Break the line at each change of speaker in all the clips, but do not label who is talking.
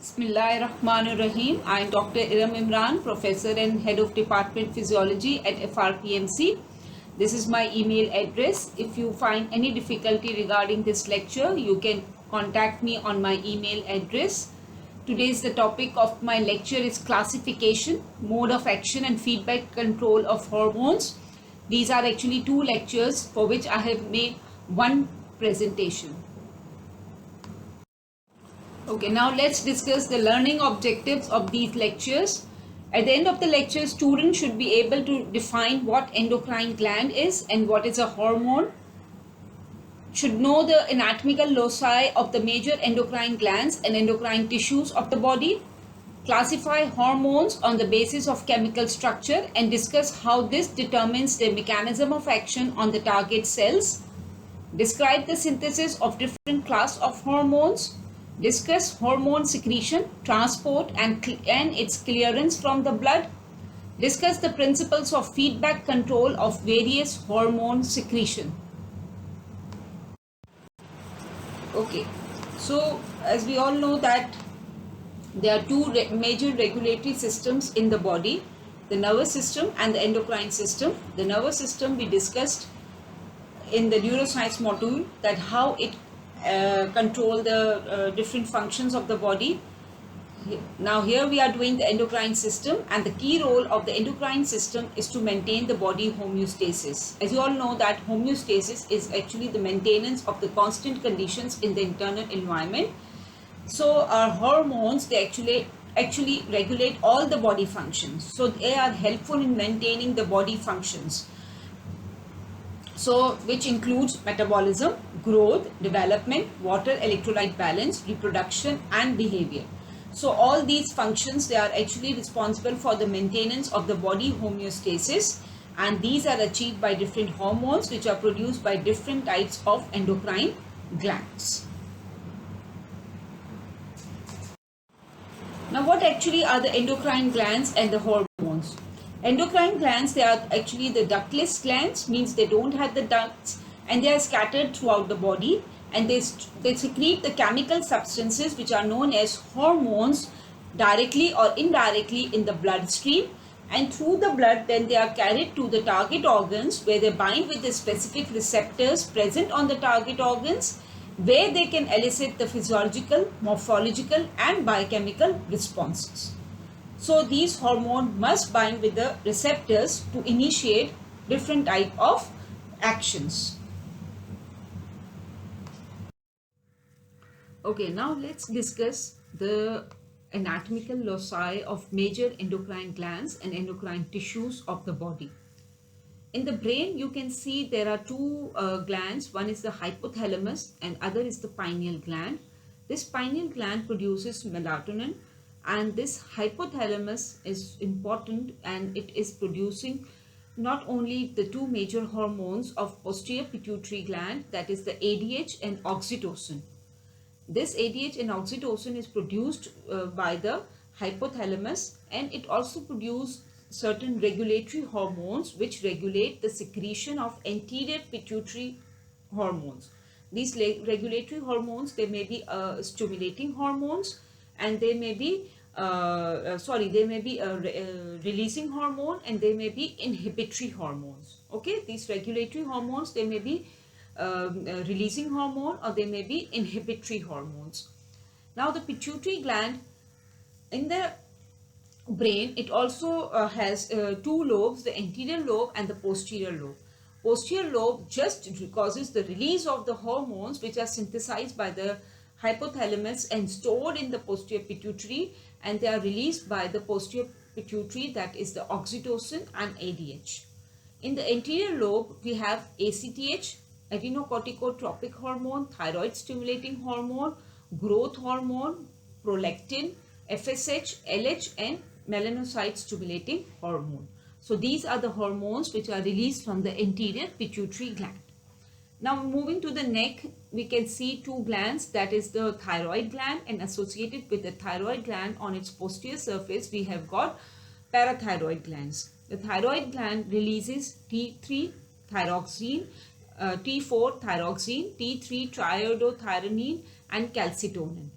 Bismillahirrahmanirrahim. I am Dr. Iram Imran, Professor and Head of Department Physiology at FRPMC. This is my email address. If you find any difficulty regarding this lecture, you can contact me on my email address. Today's the topic of my lecture is classification, mode of action and feedback control of hormones. These are actually two lectures for which I have made one presentation. Okay, now let's discuss the learning objectives of these lectures. At the end of the lecture, students should be able to define what endocrine gland is and what is a hormone, should know the anatomical loci of the major endocrine glands and endocrine tissues of the body, classify hormones on the basis of chemical structure and discuss how this determines their mechanism of action on the target cells, describe the synthesis of different class of hormones, discuss hormone secretion, transport and its clearance from the blood, discuss the principles of feedback control of various hormone secretion. Okay, so as we all know that there are two major regulatory systems in the body, the nervous system and the endocrine system. The nervous system we discussed in the neuroscience module, that how it control the different functions of the body. Now here we are doing the endocrine system, and the key role of the endocrine system is to maintain the body homeostasis. As you all know that homeostasis is actually the maintenance of the constant conditions in the internal environment. So our hormones, they actually regulate all the body functions. So they are helpful in maintaining the body functions. So which includes metabolism, growth, development, water electrolyte balance, reproduction and behavior. So all these functions, they are actually responsible for the maintenance of the body homeostasis, and these are achieved by different hormones which are produced by different types of endocrine glands. Now what actually are the endocrine glands and the hormones? Endocrine glands, they are actually the ductless glands, means they don't have the ducts, and they are scattered throughout the body, and they secrete the chemical substances which are known as hormones directly or indirectly in the bloodstream, and through the blood then they are carried to the target organs, where they bind with the specific receptors present on the target organs, where they can elicit the physiological, morphological and biochemical responses. So these hormones must bind with the receptors to initiate different type of actions. Okay, now let's discuss the anatomical loci of major endocrine glands and endocrine tissues of the body. In the brain, you can see there are two glands. One is the hypothalamus and other is the pineal gland. This pineal gland produces melatonin, and this hypothalamus is important, and it is producing not only the two major hormones of posterior pituitary gland, that is the ADH and oxytocin. This ADH and oxytocin is produced by the hypothalamus, and it also produces certain regulatory hormones which regulate the secretion of anterior pituitary hormones. These regulatory hormones, they may be stimulating hormones, and they may be releasing hormone, and they may be inhibitory hormones. Okay, these regulatory hormones, they may be releasing hormone or they may be inhibitory hormones. Now the pituitary gland in the brain, it also has two lobes, the anterior lobe and the posterior lobe. Posterior lobe just causes the release of the hormones which are synthesized by the hypothalamus and stored in the posterior pituitary, and they are released by the posterior pituitary, that is the oxytocin and ADH. In the anterior lobe, we have ACTH, adrenocorticotropic hormone, thyroid stimulating hormone, growth hormone, prolactin, FSH, LH and melanocyte stimulating hormone. So these are the hormones which are released from the anterior pituitary gland. Now moving to the neck, we can see two glands, that is the thyroid gland, and associated with the thyroid gland on its posterior surface we have got parathyroid glands. The thyroid gland releases T3 thyroxine, T4 thyroxine, T3 triiodothyronine and calcitonin.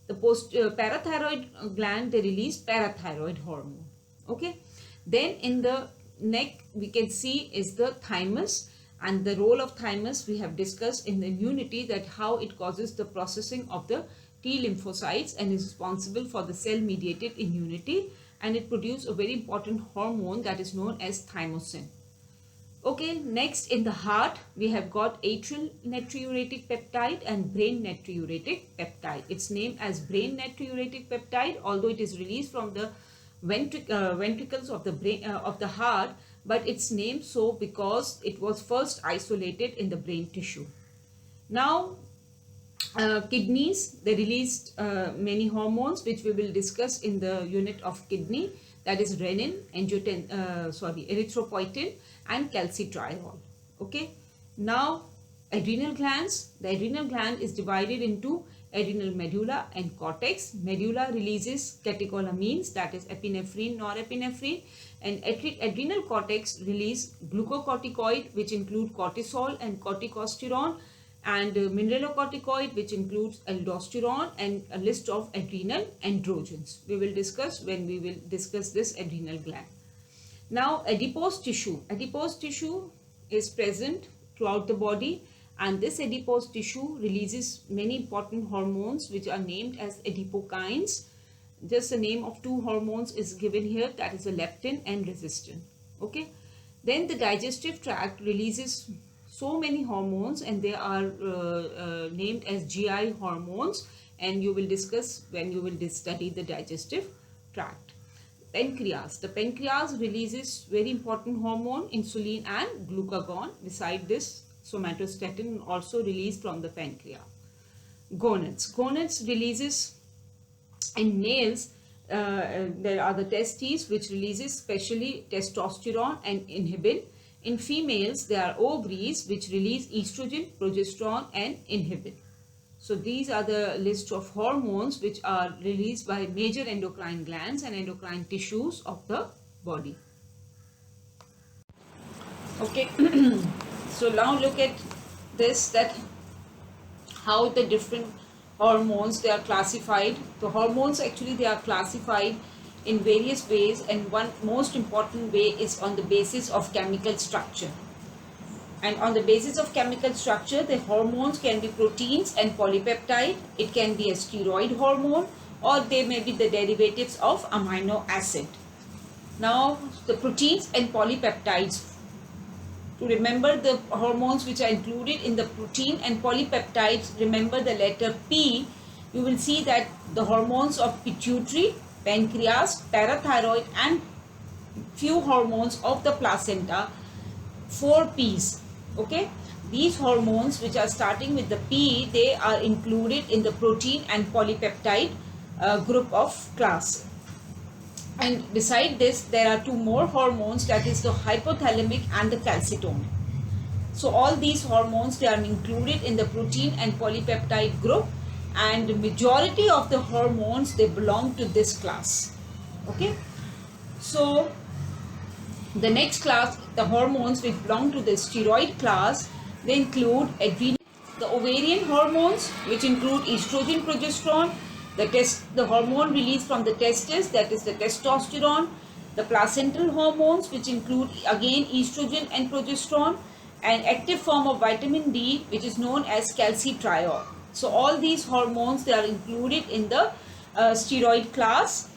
The parathyroid gland, they release parathyroid hormone. Okay. Then in the neck we can see is the thymus, and the role of thymus we have discussed in the immunity, that how it causes the processing of the T lymphocytes and is responsible for the cell mediated immunity, and it produces a very important hormone that is known as thymosin. Okay, next in the heart we have got atrial natriuretic peptide and brain natriuretic peptide. It's named as brain natriuretic peptide, although it is released from the ventricles of the brain of the heart, but it's named so because it was first isolated in the brain tissue. Now kidneys, they released many hormones which we will discuss in the unit of kidney, that is renin, erythropoietin and calcitriol. Okay. Now adrenal glands, the adrenal gland is divided into adrenal medulla and cortex. Medulla releases catecholamines, that is epinephrine, norepinephrine, and adrenal cortex release glucocorticoid, which include cortisol and corticosterone, and mineralocorticoid, which includes aldosterone, and a list of adrenal androgens we will discuss when we will discuss this adrenal gland. Now adipose tissue. Adipose tissue is present throughout the body, and this adipose tissue releases many important hormones which are named as adipokines. Just the name of two hormones is given here, that is a leptin and resistin. Okay. Then the digestive tract releases so many hormones, and they are named as GI hormones, and you will discuss when you will study the digestive tract. Pancreas. The pancreas releases very important hormone, insulin and glucagon. Beside this, somatostatin also released from the pancreas. Gonads. Gonads releases in males, there are the testes which releases specially testosterone and inhibin. In females, there are ovaries which release estrogen, progesterone and inhibin. So these are the list of hormones which are released by major endocrine glands and endocrine tissues of the body. Okay. So now look at this, that how the different hormones, they are classified. The hormones actually, they are classified in various ways, and one most important way is on the basis of chemical structure. And on the basis of chemical structure, the hormones can be proteins and polypeptide. It can be a steroid hormone, or they may be the derivatives of amino acid. Now the proteins and polypeptides. To remember the hormones which are included in the protein and polypeptides, remember the letter P. You will see that the hormones of pituitary, pancreas, parathyroid and few hormones of the placenta, 4 P's. Okay, these hormones which are starting with the P, they are included in the protein and polypeptide group of class. And beside this, there are 2 more hormones, that is the hypothalamic and the calcitonin. So all these hormones, they are included in the protein and polypeptide group, and the majority of the hormones, they belong to this class. Okay. So the next class, the hormones which belong to the steroid class, they include adrenal, the ovarian hormones which include estrogen, progesterone, the hormone released from the testes, that is the testosterone, the placental hormones which include again estrogen and progesterone, and active form of vitamin D which is known as calcitriol. So all these hormones, they are included in the steroid class.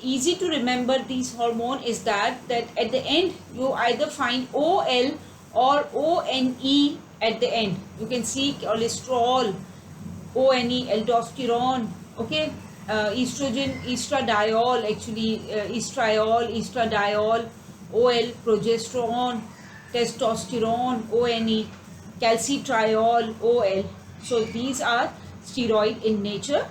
Easy to remember these hormone is that at the end you either find OL or ONE at the end. You can see cholesterol, ONE, aldosterone, okay, estrogen, estradiol, actually estriol, estradiol, OL, progesterone, testosterone, ONE, calcitriol, OL. So these are steroid in nature.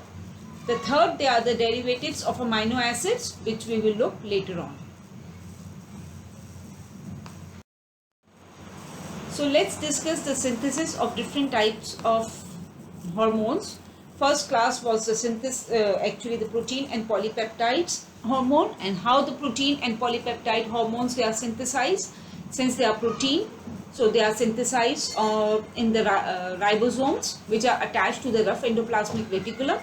The third, they are the derivatives of amino acids, which we will look later on. So let's discuss the synthesis of different types of hormones. First class was the synthesis, actually the protein and polypeptides hormone, and how the protein and polypeptide hormones, they are synthesized. Since they are protein, so they are synthesized in the ribosomes which are attached to the rough endoplasmic reticulum.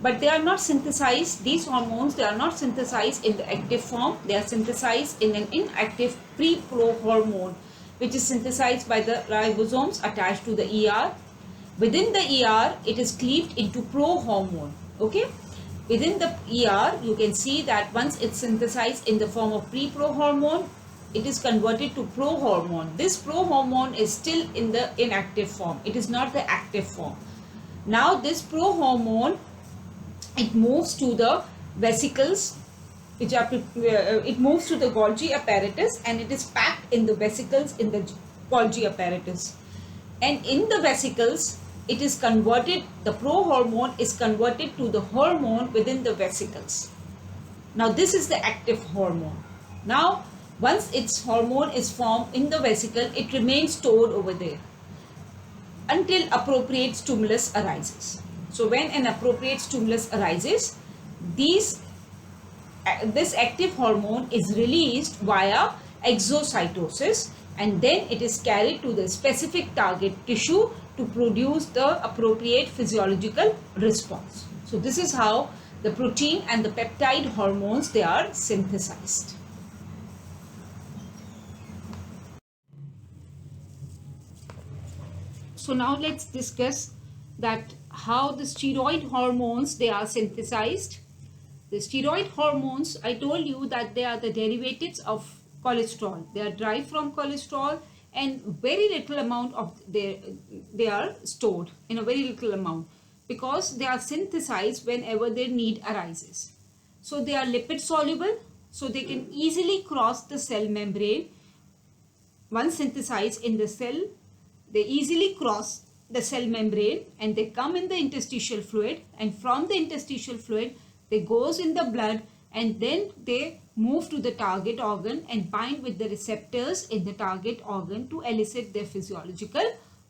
but they are not synthesized, these hormones, they are not synthesized in the active form. They are synthesized in an inactive pre-prohormone, which is synthesized by the ribosomes attached to the ER. Within the ER, it is cleaved into prohormone. Okay, within the ER, you can see that once it's synthesized in the form of pre-prohormone, it is converted to prohormone. This prohormone is still in the inactive form. It is not the active form. Now this prohormone, it moves to the vesicles, which are it moves to the Golgi apparatus, and it is packed in the vesicles in the Golgi apparatus. And in the vesicles, it is converted, the prohormone is converted to the hormone within the vesicles. Now this is the active hormone. Now once its hormone is formed in the vesicle, it remains stored over there until appropriate stimulus arises. So when an appropriate stimulus arises, this active hormone is released via exocytosis, and then it is carried to the specific target tissue to produce the appropriate physiological response. So this is how the protein and the peptide hormones, they are synthesized. So now let's discuss that how the steroid hormones, they are synthesized. The steroid hormones, I told you that they are the derivatives of cholesterol. They are derived from cholesterol, and very little amount of they are stored in a very little amount, because they are synthesized whenever their need arises. So they are lipid soluble, so they can easily cross the cell membrane. Once synthesized in the cell, they easily cross the cell membrane and they come in the interstitial fluid, and from the interstitial fluid they goes in the blood, and then they move to the target organ and bind with the receptors in the target organ to elicit their physiological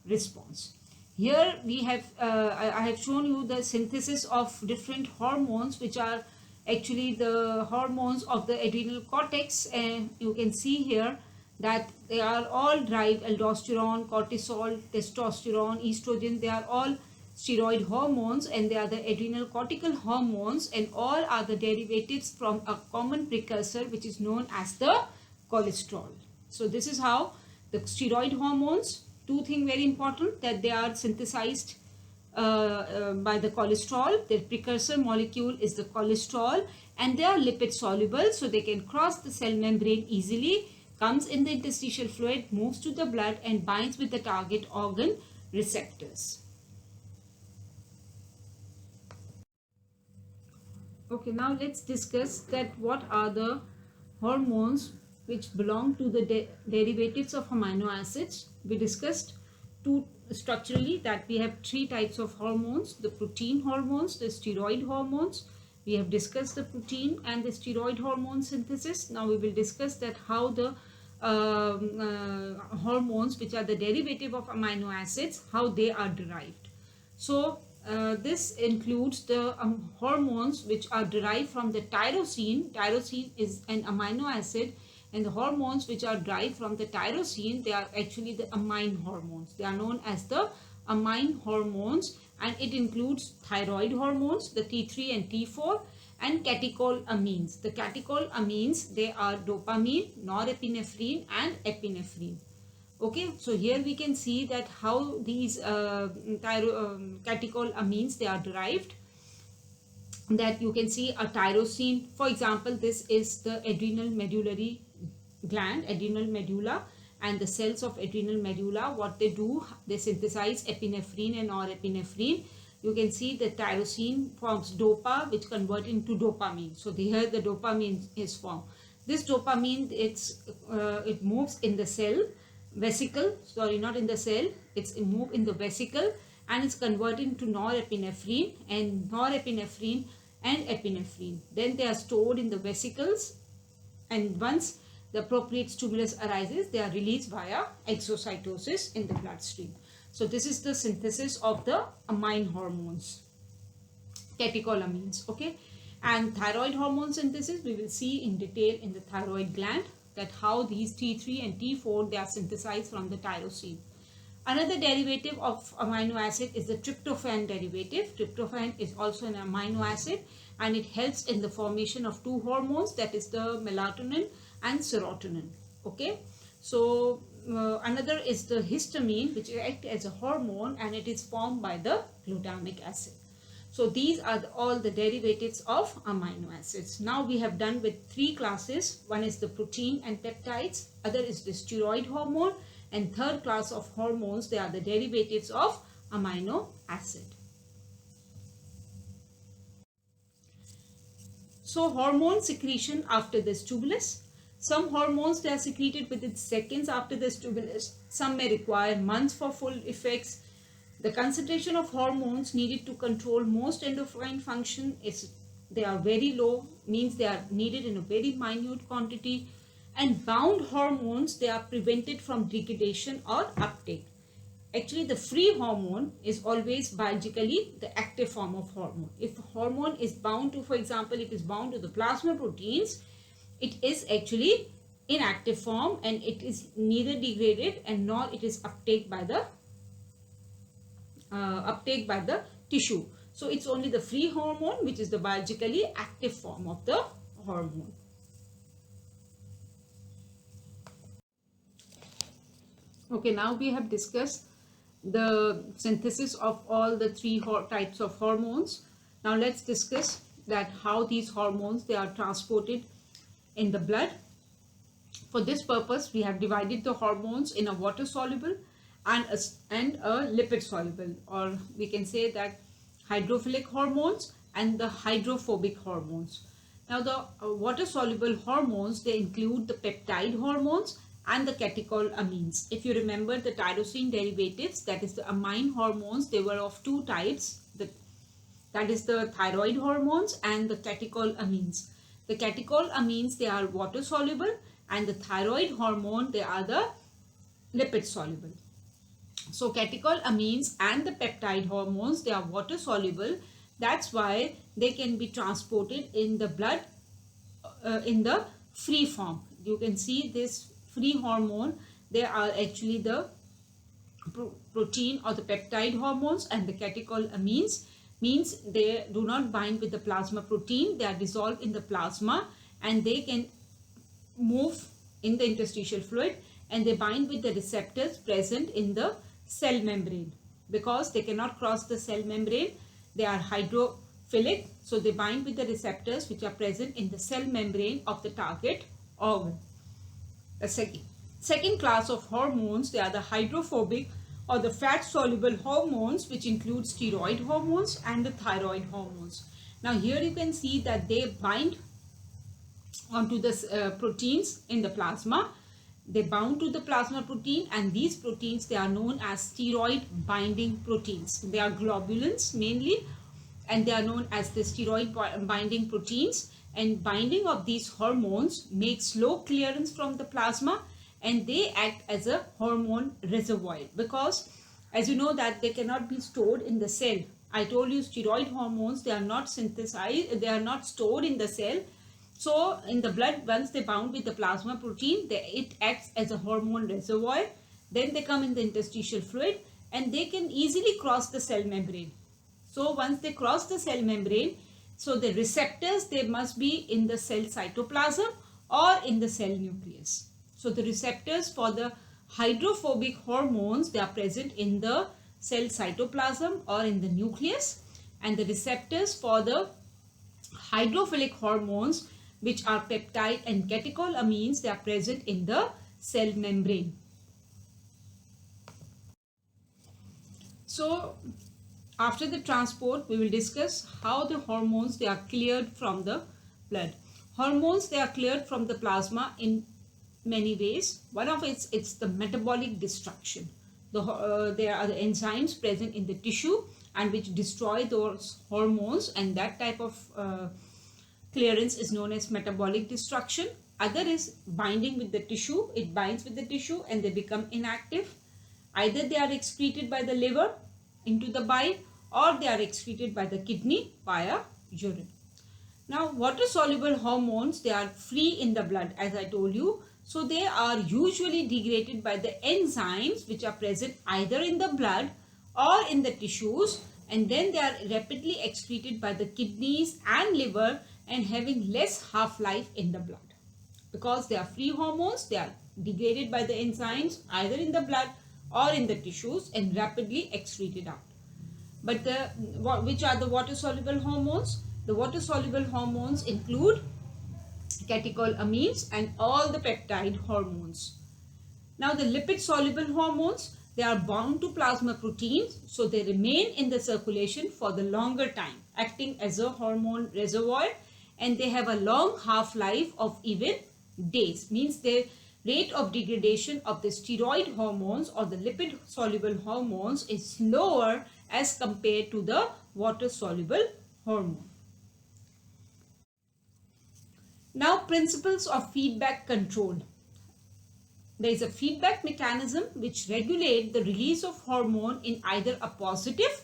response. Here we have I have shown you the synthesis of different hormones, which are actually the hormones of the adrenal cortex, and you can see here that they are all derived: aldosterone, cortisol, testosterone, estrogen. They are all steroid hormones, and they are the adrenal cortical hormones, and all are the derivatives from a common precursor which is known as the cholesterol. So this is how the steroid hormones, two things very important, that they are synthesized by the cholesterol. Their precursor molecule is the cholesterol, and they are lipid soluble, so they can cross the cell membrane easily, comes in the interstitial fluid, moves to the blood and binds with the target organ receptors. Okay, now let's discuss that what are the hormones which belong to the derivatives of amino acids. We discussed two structurally that we have three types of hormones: the protein hormones, the steroid hormones. We have discussed the protein and the steroid hormone synthesis. Now we will discuss that how the hormones which are the derivative of amino acids, how they are derived. So this includes the hormones which are derived from the tyrosine. Tyrosine is an amino acid, and the hormones which are derived from the tyrosine, they are actually the amine hormones. They are known as the amine hormones, and it includes thyroid hormones, the T3 and T4, and catecholamines. The catecholamines, they are dopamine, norepinephrine and epinephrine. Okay, so here we can see that how these catecholamines, they are derived. That you can see a tyrosine, for example, this is the adrenal medullary gland, adrenal medulla, and the cells of adrenal medulla, what they do, they synthesize epinephrine and norepinephrine. You can see the tyrosine forms dopa, which convert into dopamine. So here the dopamine is formed. This dopamine, it moves in the cell vesicle, sorry, not in the cell, it's moved in the vesicle, and it's converted to norepinephrine and norepinephrine and epinephrine. Then they are stored in the vesicles, and once the appropriate stimulus arises, they are released via exocytosis in the bloodstream. So this is the synthesis of the amine hormones, catecholamines. Okay, and thyroid hormone synthesis we will see in detail in the thyroid gland, that how these T3 and T4, they are synthesized from the tyrosine. Another derivative of amino acid is the tryptophan derivative. Tryptophan is also an amino acid and it helps in the formation of two hormones, that is the melatonin and serotonin. Okay, so another is the histamine, which acts as a hormone and it is formed by the glutamic acid. So these are all the derivatives of amino acids. Now we have done with three classes. One is the protein and peptides, other is the steroid hormone, and third class of hormones, they are the derivatives of amino acid. So hormone secretion after the stimulus. Some hormones, they are secreted within seconds after the stimulus. Some may require months for full effects. The concentration of hormones needed to control most endocrine function is they are very low, means they are needed in a very minute quantity. And bound hormones, they are prevented from degradation or uptake. Actually, the free hormone is always biologically the active form of hormone. If a hormone is bound to, for example, it is bound to the plasma proteins, it is actually inactive form and it is neither degraded and nor it is uptake by the tissue. So it's only the free hormone which is the biologically active form of the hormone. Okay, now we have discussed the synthesis of all the three types of hormones. Now let's discuss that how these hormones, they are transported in the blood. For this purpose, we have divided the hormones in a water soluble and a lipid soluble, or we can say that hydrophilic hormones and the hydrophobic hormones. Now the water soluble hormones, they include the peptide hormones and the catecholamines. If you remember the tyrosine derivatives, that is the amine hormones, they were of two types, that is the thyroid hormones and the catecholamines. The catecholamines, they are water soluble, and the thyroid hormone, they are the lipid soluble. So catecholamines and the peptide hormones, they are water soluble. That's why they can be transported in the blood in the free form. You can see this free hormone, they are actually the protein or the peptide hormones, and the catecholamines means they do not bind with the plasma protein, they are dissolved in the plasma and they can move in the interstitial fluid and they bind with the receptors present in the cell membrane. Because they cannot cross the cell membrane, they are hydrophilic, so they bind with the receptors which are present in the cell membrane of the target organ. The second class of hormones, they are the hydrophobic or the fat soluble hormones, which include steroid hormones and the thyroid hormones. Now here you can see that they bind onto the proteins in the plasma. They bound to the plasma protein, and these proteins, they are known as steroid binding proteins. They are globulins mainly, and they are known as the steroid binding proteins. And binding of these hormones makes slow clearance from the plasma, and they act as a hormone reservoir, because as you know that they cannot be stored in the cell. I told you steroid hormones, they are not synthesized, they are not stored in the cell. So in the blood, once they bound with the plasma protein, it acts as a hormone reservoir. Then they come in the interstitial fluid and they can easily cross the cell membrane. So once they cross the cell membrane, so the receptors, they must be in the cell cytoplasm or in the cell nucleus. So the receptors for the hydrophobic hormones, they are present in the cell cytoplasm or in the nucleus, and the receptors for the hydrophilic hormones, which are peptide and catecholamines, they are present in the cell membrane. So after the transport, we will discuss how the hormones, they are cleared from the blood. Hormones, they are cleared from the plasma in many ways. One of it's the metabolic destruction. There are the enzymes present in the tissue and which destroy those hormones, and that type of clearance is known as metabolic destruction. Other is binding with the tissue. It binds with the tissue and they become inactive. Either they are excreted by the liver into the bile, or they are excreted by the kidney via urine. Now water soluble hormones, they are free in the blood, as I told you. So they are usually degraded by the enzymes which are present either in the blood or in the tissues, and then they are rapidly excreted by the kidneys and liver and having less half-life in the blood. Because they are free hormones, they are degraded by the enzymes either in the blood or in the tissues and rapidly excreted out. But which are the water-soluble hormones? The water-soluble hormones include catecholamines and all the peptide hormones. Now the lipid-soluble hormones, they are bound to plasma proteins, so they remain in the circulation for the longer time, acting as a hormone reservoir, and they have a long half-life of even days. Means their rate of degradation of the steroid hormones or the lipid-soluble hormones is slower as compared to the water-soluble hormone. Now, principles of feedback control. There is a feedback mechanism which regulates the release of hormone in either a positive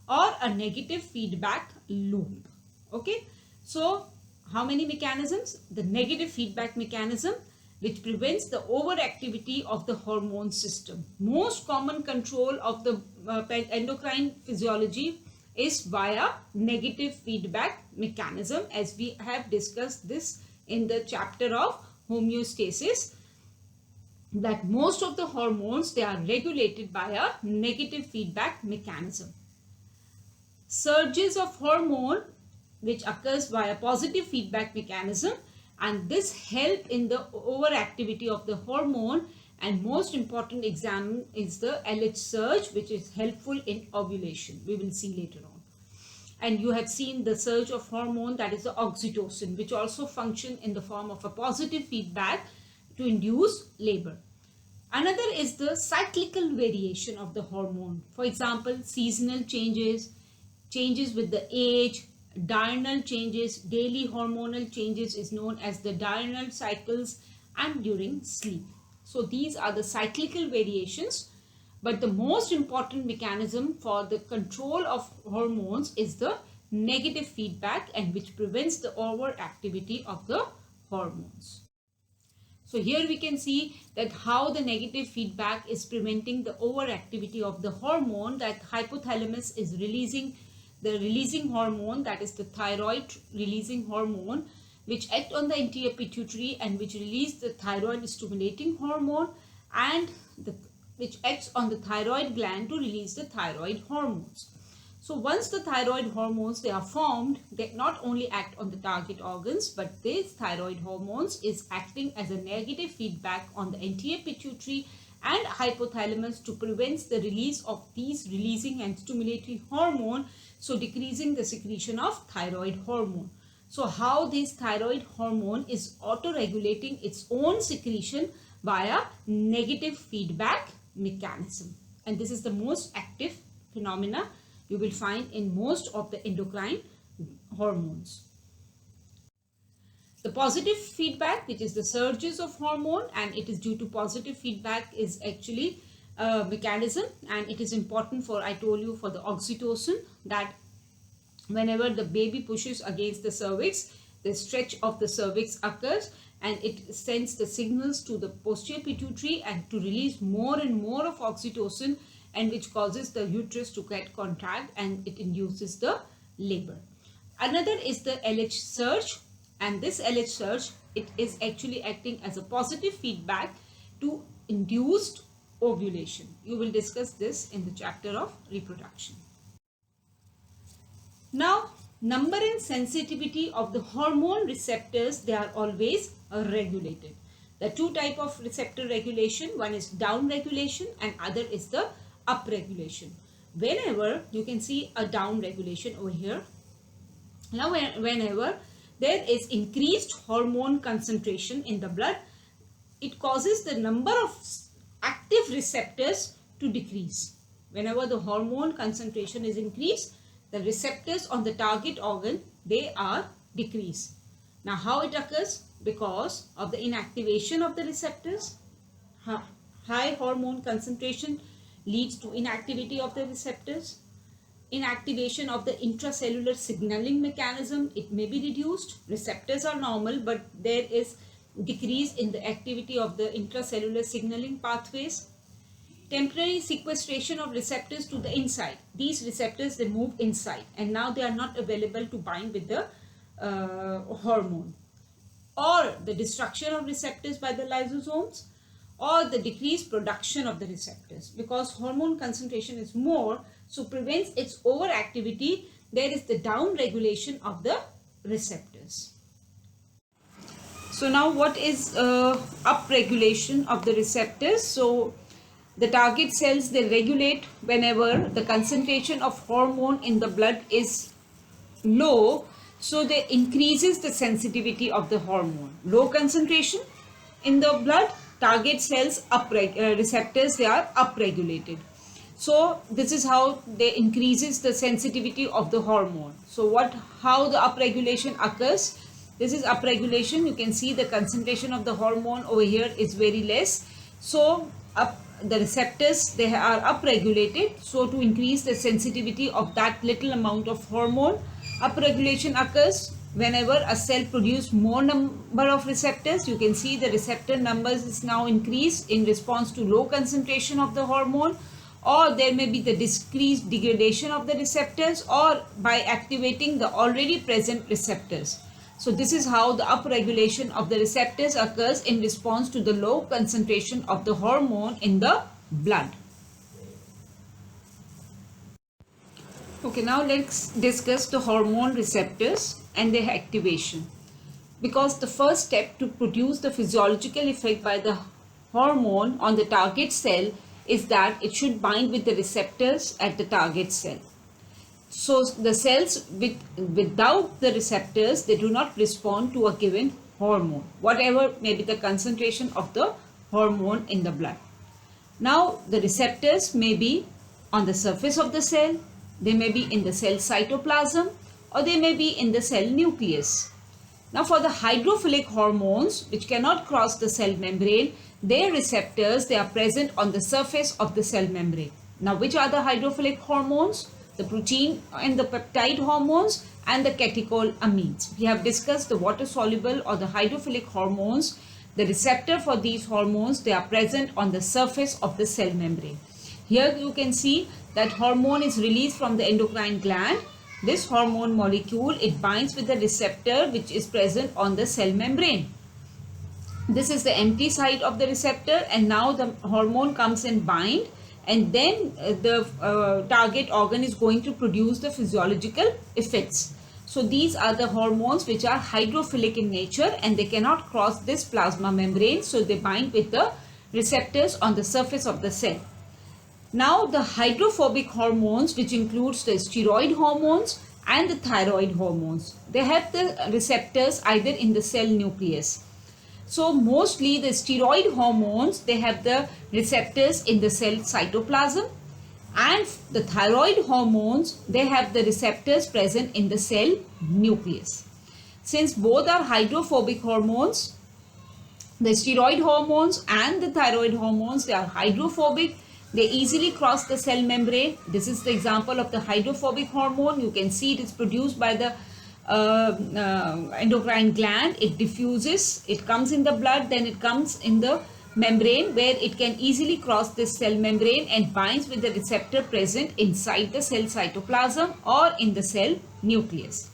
or a negative feedback loop. Okay. So, how many mechanisms? The negative feedback mechanism, which prevents the overactivity of the hormone system. Most common control of the endocrine physiology is via negative feedback mechanism, as we have discussed this in the chapter of homeostasis, that most of the hormones, they are regulated by a negative feedback mechanism. Surges of hormone which occurs via positive feedback mechanism, and this help in the overactivity of the hormone, and most important example is the LH surge, which is helpful in ovulation. We will see later on. And you have seen the surge of hormone, that is the oxytocin, which also function in the form of a positive feedback to induce labor. Another is the cyclical variation of the hormone. For example, seasonal changes, changes with the age, diurnal changes, daily hormonal changes is known as the diurnal cycles, and during sleep. So these are the cyclical variations. But the most important mechanism for the control of hormones is the negative feedback, and which prevents the overactivity of the hormones. So here we can see that how the negative feedback is preventing the overactivity of the hormone, that hypothalamus is releasing the releasing hormone, that is the thyroid releasing hormone, which act on the anterior pituitary and which release the thyroid stimulating hormone, and which acts on the thyroid gland to release the thyroid hormones. So once the thyroid hormones, they are formed, they not only act on the target organs, but these thyroid hormones is acting as a negative feedback on the anterior pituitary and hypothalamus to prevent the release of these releasing and stimulatory hormone, so decreasing the secretion of thyroid hormone. So how this thyroid hormone is auto-regulating its own secretion via negative feedback mechanism, and this is the most active phenomena you will find in most of the endocrine hormones. The positive feedback, which is the surges of hormone, and it is due to positive feedback, is actually a mechanism, and it is important for, I told you, for the oxytocin, that whenever the baby pushes against the cervix, the stretch of the cervix occurs, and it sends the signals to the posterior pituitary and to release more and more of oxytocin, and which causes the uterus to get contract, and it induces the labor. Another is the LH surge, and this LH surge, it is actually acting as a positive feedback to induced ovulation. You will discuss this in the chapter of reproduction. Now, number and sensitivity of the hormone receptors, they are always regulated. There are two types of receptor regulation. One is down regulation and other is the up regulation. Whenever you can see a down regulation over here. Now, whenever there is increased hormone concentration in the blood, it causes the number of active receptors to decrease. Whenever the hormone concentration is increased, the receptors on the target organ, they are decreased. Now, how it occurs? Because of the inactivation of the receptors. High hormone concentration leads to inactivity of the receptors. Inactivation of the intracellular signaling mechanism, it may be reduced. Receptors are normal, but there is decrease in the activity of the intracellular signaling pathways, temporary sequestration of receptors to the inside. These receptors, they move inside and now they are not available to bind with the hormone, or the destruction of receptors by the lysosomes, or the decreased production of the receptors. Because hormone concentration is more, so prevents its overactivity, there is the down regulation of the receptors. So now what is upregulation of the receptors? So the target cells, they regulate whenever the concentration of hormone in the blood is low, so they increases the sensitivity of the hormone. Low concentration in the blood, target cells receptors, they are upregulated. So this is how they increases the sensitivity of the hormone. So how the upregulation occurs? This is upregulation. You can see the concentration of the hormone over here is very less. So the receptors, they are upregulated. So to increase the sensitivity of that little amount of hormone, upregulation occurs whenever a cell produces more number of receptors. You can see the receptor numbers is now increased in response to low concentration of the hormone, or there may be the decreased degradation of the receptors, or by activating the already present receptors. So this is how the upregulation of the receptors occurs in response to the low concentration of the hormone in the blood. Okay, now let's discuss the hormone receptors and their activation. Because the first step to produce the physiological effect by the hormone on the target cell is that it should bind with the receptors at the target cell. So the cells without the receptors, they do not respond to a given hormone, whatever may be the concentration of the hormone in the blood. Now the receptors may be on the surface of the cell, they may be in the cell cytoplasm, or they may be in the cell nucleus. Now for the hydrophilic hormones which cannot cross the cell membrane, their receptors, they are present on the surface of the cell membrane. Now which are the hydrophilic hormones? The protein and the peptide hormones and the catecholamines. We have discussed the water soluble or the hydrophilic hormones. The receptor for these hormones, they are present on the surface of the cell membrane. Here you can see that hormone is released from the endocrine gland. This hormone molecule, it binds with the receptor which is present on the cell membrane. This is the empty site of the receptor, and now the hormone comes and bind, and then the target organ is going to produce the physiological effects. So these are the hormones which are hydrophilic in nature and they cannot cross this plasma membrane, so they bind with the receptors on the surface of the cell. Now the hydrophobic hormones, which includes the steroid hormones and the thyroid hormones, they have the receptors either in the cell nucleus. So mostly the steroid hormones, they have the receptors in the cell cytoplasm, and the thyroid hormones, they have the receptors present in the cell nucleus. Since both are hydrophobic hormones, the steroid hormones and the thyroid hormones, they are hydrophobic. They easily cross the cell membrane. This is the example of the hydrophobic hormone. You can see it is produced by the endocrine gland. It diffuses, it comes in the blood, then it comes in the membrane where it can easily cross this cell membrane and binds with the receptor present inside the cell cytoplasm or in the cell nucleus.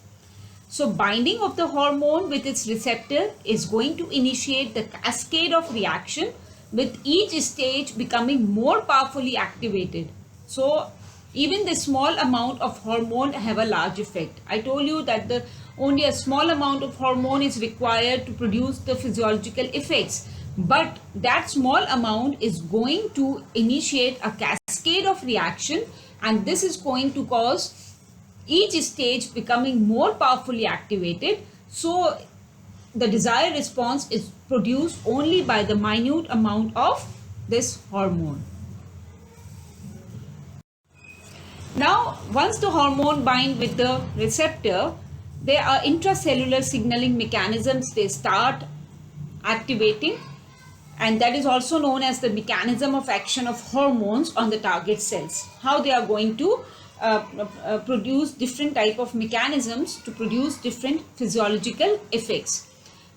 So binding of the hormone with its receptor is going to initiate the cascade of reaction, with each stage becoming more powerfully activated. So even the small amount of hormone have a large effect. I told you that only a small amount of hormone is required to produce the physiological effects, but that small amount is going to initiate a cascade of reaction, and this is going to cause each stage becoming more powerfully activated. So the desired response is produced only by the minute amount of this hormone. Now, once the hormone bind with the receptor, there are intracellular signaling mechanisms they start activating, and that is also known as the mechanism of action of hormones on the target cells. How they are going to produce different type of mechanisms to produce different physiological effects.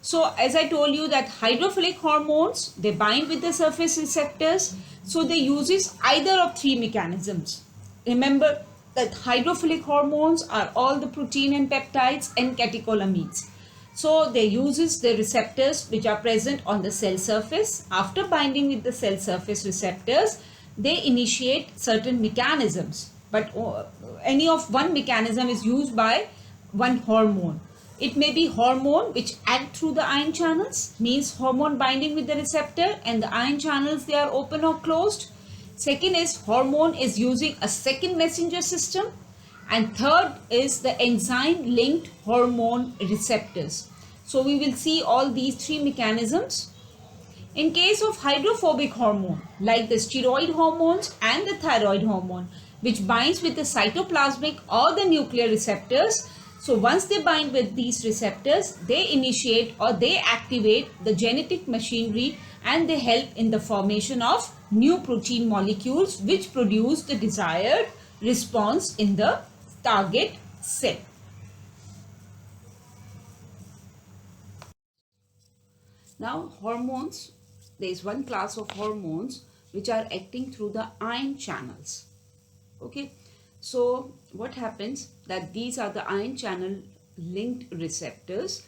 So as I told you that hydrophilic hormones, they bind with the surface receptors. So they uses either of three mechanisms. Remember that hydrophilic hormones are all the protein and peptides and catecholamines. So they uses the receptors which are present on the cell surface. After binding with the cell surface receptors, they initiate certain mechanisms. But any of one mechanism is used by one hormone. It may be hormone which act through the ion channels, means hormone binding with the receptor and the ion channels, they are open or closed. Second is hormone is using a second messenger system. And third is the enzyme linked hormone receptors. So we will see all these three mechanisms. In case of hydrophobic hormone, like the steroid hormones and the thyroid hormone, which binds with the cytoplasmic or the nuclear receptors, so once they bind with these receptors, they initiate or they activate the genetic machinery and they help in the formation of new protein molecules which produce the desired response in the target cell. Now hormones, there is one class of hormones which are acting through the ion channels. Okay, so what happens that these are the ion channel linked receptors.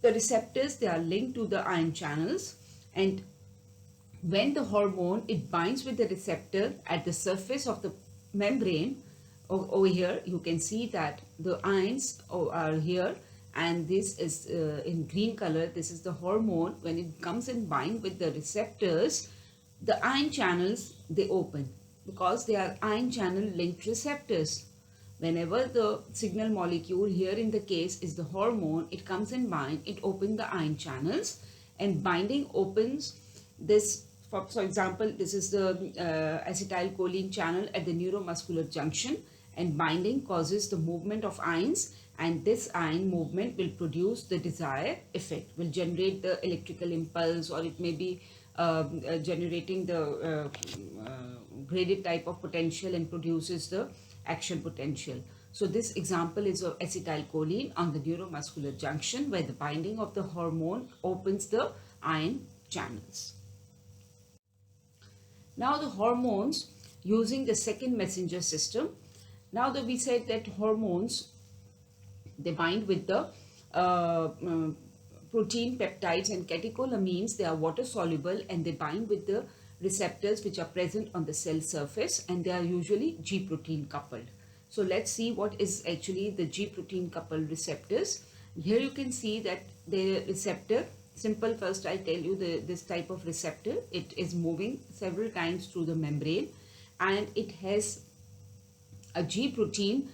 The receptors, they are linked to the ion channels, and when the hormone, it binds with the receptor at the surface of the membrane, over here you can see that the ions are here, and this is in green color. This is the hormone. When it comes and bind with the receptors, the ion channels, they open because they are ion channel linked receptors. Whenever the signal molecule, here in the case is the hormone, it comes and bind, it opens the ion channels, and binding opens this. For example, this is the acetylcholine channel at the neuromuscular junction, and binding causes the movement of ions, and this ion movement will produce the desired effect, will generate the electrical impulse, or it may be generating the graded type of potential and produces the action potential. So this example is of acetylcholine on the neuromuscular junction, where the binding of the hormone opens the ion channels. Now the hormones using the second messenger system. Now that we said that hormones, they bind with the protein, peptides and catecholamines. They are water soluble and they bind with the receptors which are present on the cell surface, and they are usually G protein coupled. So let's see what is actually the G protein coupled receptors. Here you can see that the receptor, simple, first I tell you this type of receptor, it is moving several times through the membrane, and it has a G protein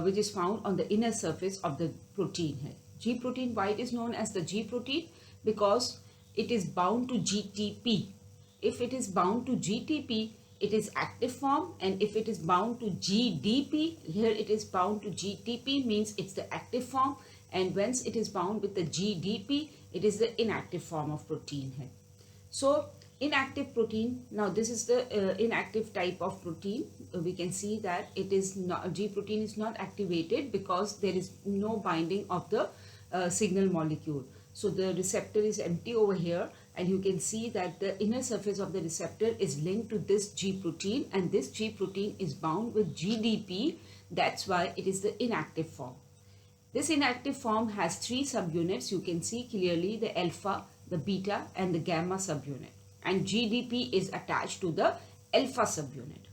which is found on the inner surface of the protein head. G protein, why it is known as the G protein? Because it is bound to GTP. If it is bound to GTP, it is active form, and if it is bound to GDP, here it is bound to GTP, means it's the active form, and once it is bound with the GDP, it is the inactive form of protein head. So inactive protein, now this is the inactive type of protein. We can see that it is not, G protein is not activated because there is no binding of the signal molecule. So the receptor is empty over here, and you can see that the inner surface of the receptor is linked to this G protein, and this G protein is bound with GDP. That's why it is the inactive form. This inactive form has three subunits. You can see clearly the alpha, the beta and the gamma subunit, and GDP is attached to the alpha subunit.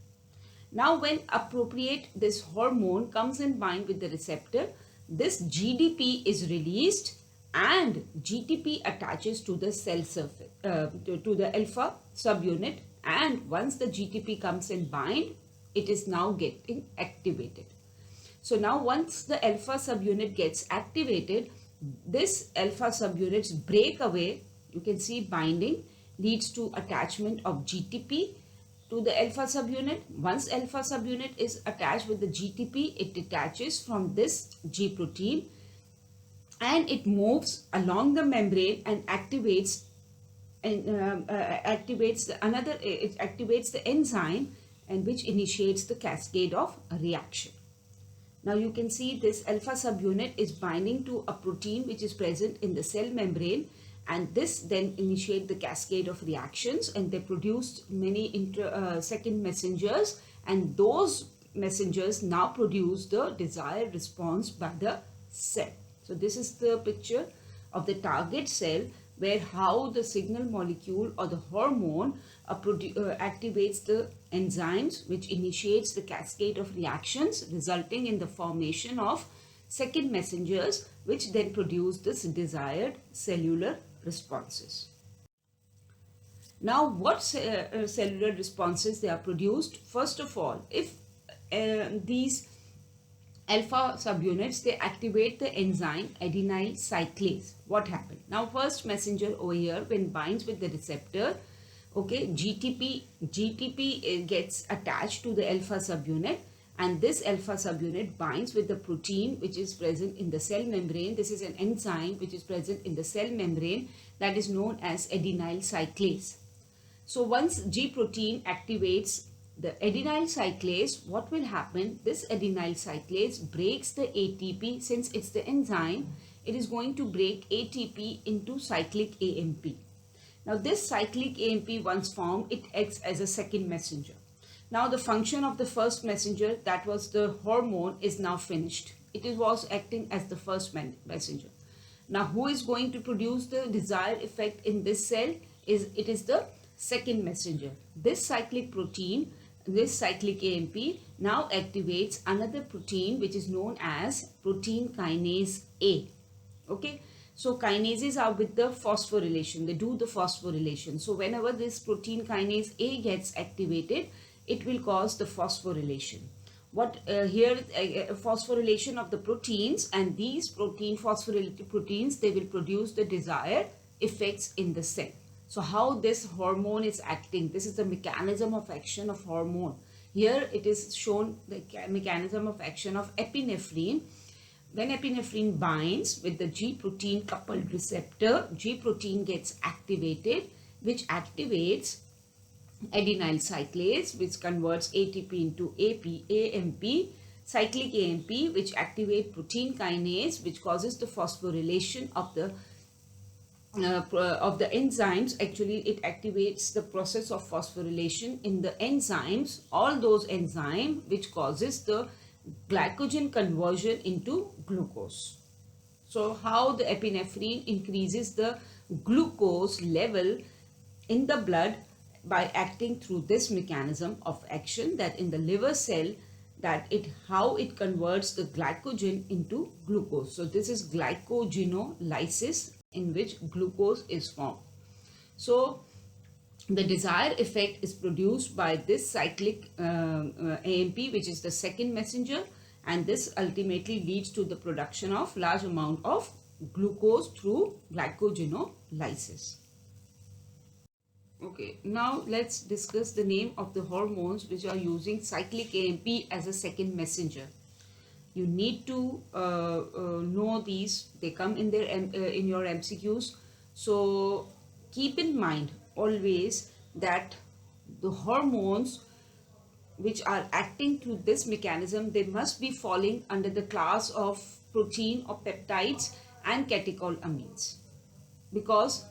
Now when appropriate this hormone comes and bind with the receptor, this GDP is released and GTP attaches to the cell surface, to the alpha subunit, and once the GTP comes and bind, it is now getting activated. So now once the alpha subunit gets activated, this alpha subunits break away. You can see binding leads to attachment of GTP to the alpha subunit. Once alpha subunit is attached with the GTP, it detaches from this G protein and it moves along the membrane and activates the enzyme, and which initiates the cascade of a reaction. Now you can see this alpha subunit is binding to a protein which is present in the cell membrane, and this then initiate the cascade of reactions, and they produce many second messengers, and those messengers now produce the desired response by the cell. So this is the picture of the target cell, where how the signal molecule or the hormone activates the enzymes which initiates the cascade of reactions, resulting in the formation of second messengers which then produce this desired cellular responses. Now what cellular responses they are produced? First of all, if these alpha subunits, they activate the enzyme adenyl cyclase. What happened? Now first messenger over here, when binds with the receptor, okay, GTP gets attached to the alpha subunit, and this alpha subunit binds with the protein which is present in the cell membrane. This is an enzyme which is present in the cell membrane that is known as adenyl cyclase. So once G protein activates the adenyl cyclase, what will happen? This adenyl cyclase breaks the ATP. Since it's the enzyme, it is going to break ATP into cyclic AMP. Now this cyclic AMP once formed, it acts as a second messenger. Now the function of the first messenger, that was the hormone, is now finished. It was acting as the first messenger. Now who is going to produce the desired effect in this cell? It is the second messenger. This cyclic protein, this cyclic AMP now activates another protein which is known as protein kinase A. Okay, so kinases are with the phosphorylation, they do the phosphorylation. So whenever this protein kinase A gets activated, it will cause the phosphorylation. Phosphorylation of the proteins, and these phosphorylated proteins, they will produce the desired effects in the cell. So how this hormone is acting, this is the mechanism of action of hormone. Here it is shown the mechanism of action of epinephrine. When epinephrine binds with the G protein coupled receptor, G protein gets activated, which activates adenyl cyclase, which converts ATP into AMP, cyclic AMP, which activate protein kinase, which causes the phosphorylation of the enzymes. Actually, it activates the process of phosphorylation in the enzymes, all those enzymes which causes the glycogen conversion into glucose. So how the epinephrine increases the glucose level in the blood? By acting through this mechanism of action, that in the liver cell, how it converts the glycogen into glucose. So this is glycogenolysis, in which glucose is formed. So the desired effect is produced by this cyclic AMP, which is the second messenger, and this ultimately leads to the production of large amount of glucose through glycogenolysis. Okay, now let's discuss the name of the hormones which are using cyclic AMP as a second messenger. You need to know these. They come in their in your MCQs. So keep in mind always that the hormones which are acting through this mechanism, they must be falling under the class of protein or peptides and catecholamines, because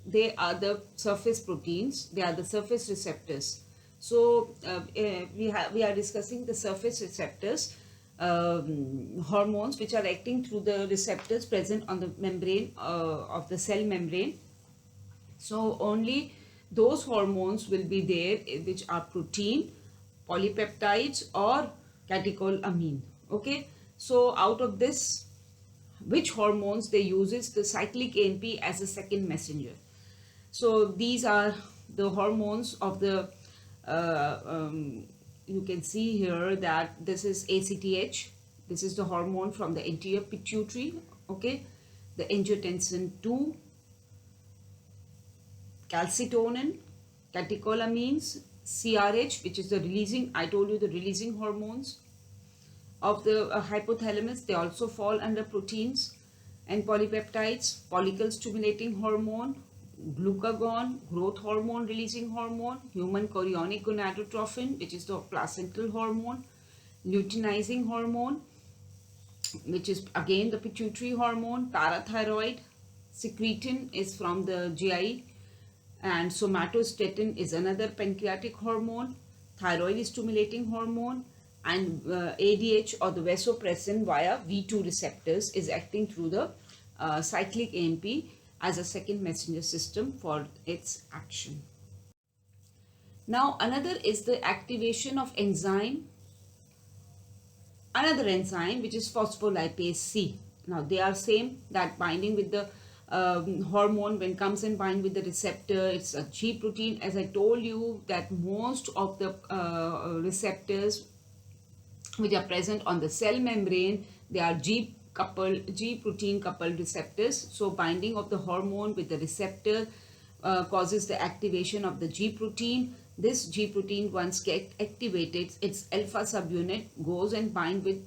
they are the surface proteins, they are the surface receptors. So we are discussing the surface receptors, hormones which are acting through the receptors present on the membrane of the cell membrane. So only those hormones will be there which are protein, polypeptides or catecholamine. Okay, so out of this, which hormones they uses the cyclic AMP as a second messenger. So these are the hormones of the you can see here that this is ACTH. This is the hormone from the anterior pituitary. Okay, the angiotensin 2, calcitonin, catecholamines, CRH, which is the releasing, I told you the releasing hormones of the hypothalamus. They also fall under proteins and polypeptides, follicle stimulating hormone, glucagon, growth hormone releasing hormone, human chorionic gonadotrophin, which is the placental hormone, luteinizing hormone, which is again the pituitary hormone. Parathyroid secretin is from the GI, and somatostatin is another pancreatic hormone. Thyroid stimulating hormone, and ADH or the vasopressin via V2 receptors is acting through the cyclic AMP as a second messenger system for its action. Now another is the activation of another enzyme which is phospholipase C. Now they are same, that binding with the hormone, when comes and bind with the receptor, it's a G protein. As I told you that most of the receptors which are present on the cell membrane, they are G protein coupled receptors. So binding of the hormone with the receptor causes the activation of the G protein. This G protein, once get activated, its alpha subunit goes and bind with,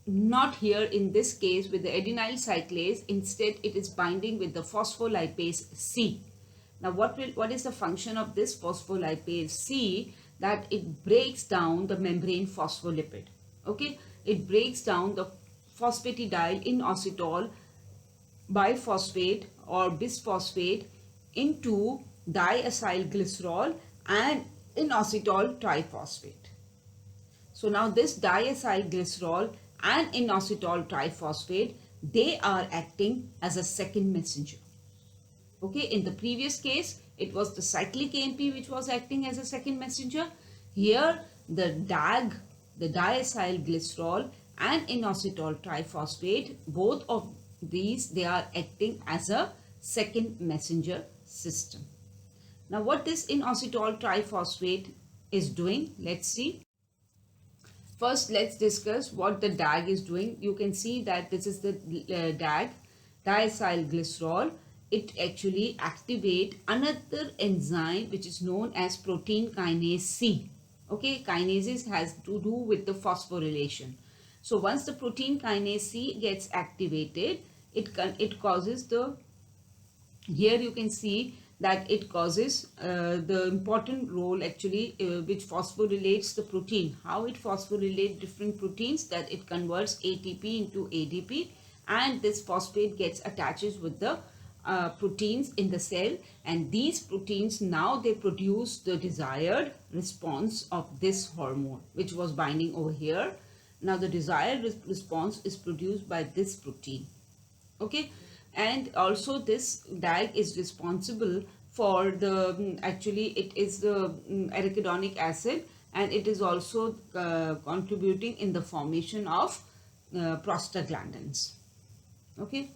not here in this case with the adenyl cyclase, instead it is binding with the phospholipase C. Now what is the function of this phospholipase C? That it breaks down the membrane phospholipid. Okay, it breaks down the phosphatidyl inositol biphosphate or bisphosphate into diacylglycerol and inositol triphosphate. So now this diacylglycerol and inositol triphosphate, they are acting as a second messenger. Okay, in the previous case, it was the cyclic AMP which was acting as a second messenger. Here, the DAG, the diacylglycerol and inositol triphosphate, both of these, they are acting as a second messenger system. Now, what this inositol triphosphate is doing, let's see. First, let's discuss what the DAG is doing. You can see that this is the DAG, diacylglycerol. It actually activates another enzyme which is known as protein kinase C. Okay, kinases has to do with the phosphorylation. So once the protein kinase C gets activated, it causes the, here you can see that it causes the important role actually which phosphorylates the protein. How it phosphorylates different proteins, that it converts ATP into ADP, and this phosphate gets attaches with the proteins in the cell, and these proteins now they produce the desired response of this hormone which was binding over here. Now the desired response is produced by this protein. Okay, and also this DAG is responsible for the actually it is the arachidonic acid, and it is also contributing in the formation of prostaglandins. Okay,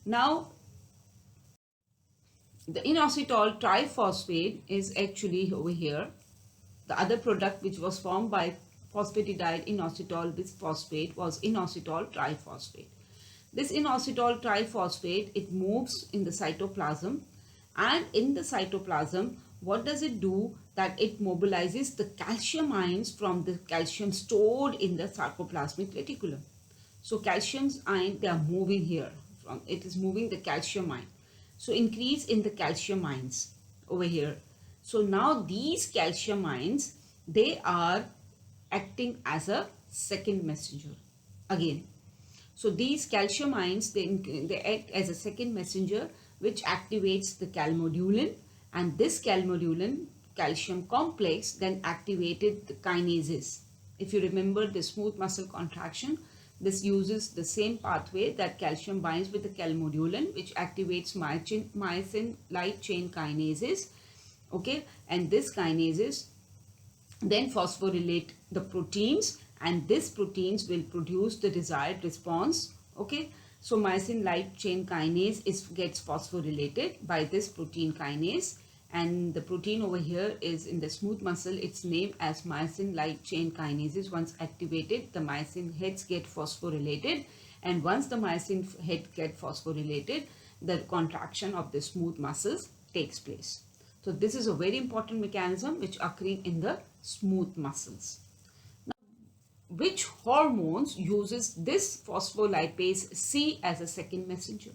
now the inositol triphosphate is actually over here. The other product which was formed by phosphatidyl inositol bisphosphate was inositol triphosphate. This inositol triphosphate, it moves in the cytoplasm, and in the cytoplasm, what does it do? That it mobilizes the calcium ions from the calcium stored in the sarcoplasmic reticulum. So calcium ion, they are moving here. It is moving the calcium ion. So increase in the calcium ions over here. So now these calcium ions, they are acting as a second messenger again. So these calcium ions, they act as a second messenger which activates the calmodulin, and this calmodulin calcium complex then activated the kinases. If you remember the smooth muscle contraction, this uses the same pathway, that calcium binds with the calmodulin which activates myosin light chain kinases. Okay, and this kinases then phosphorylate the proteins, and these proteins will produce the desired response. Okay, so myosin light chain kinase gets phosphorylated by this protein kinase, and the protein over here is in the smooth muscle, it's named as myosin light chain kinases. Once activated, the myosin heads get phosphorylated, and once the myosin head get phosphorylated, the contraction of the smooth muscles takes place. So this is a very important mechanism which occurring in the smooth muscles. Now, which hormones uses this phospholipase C as a second messenger?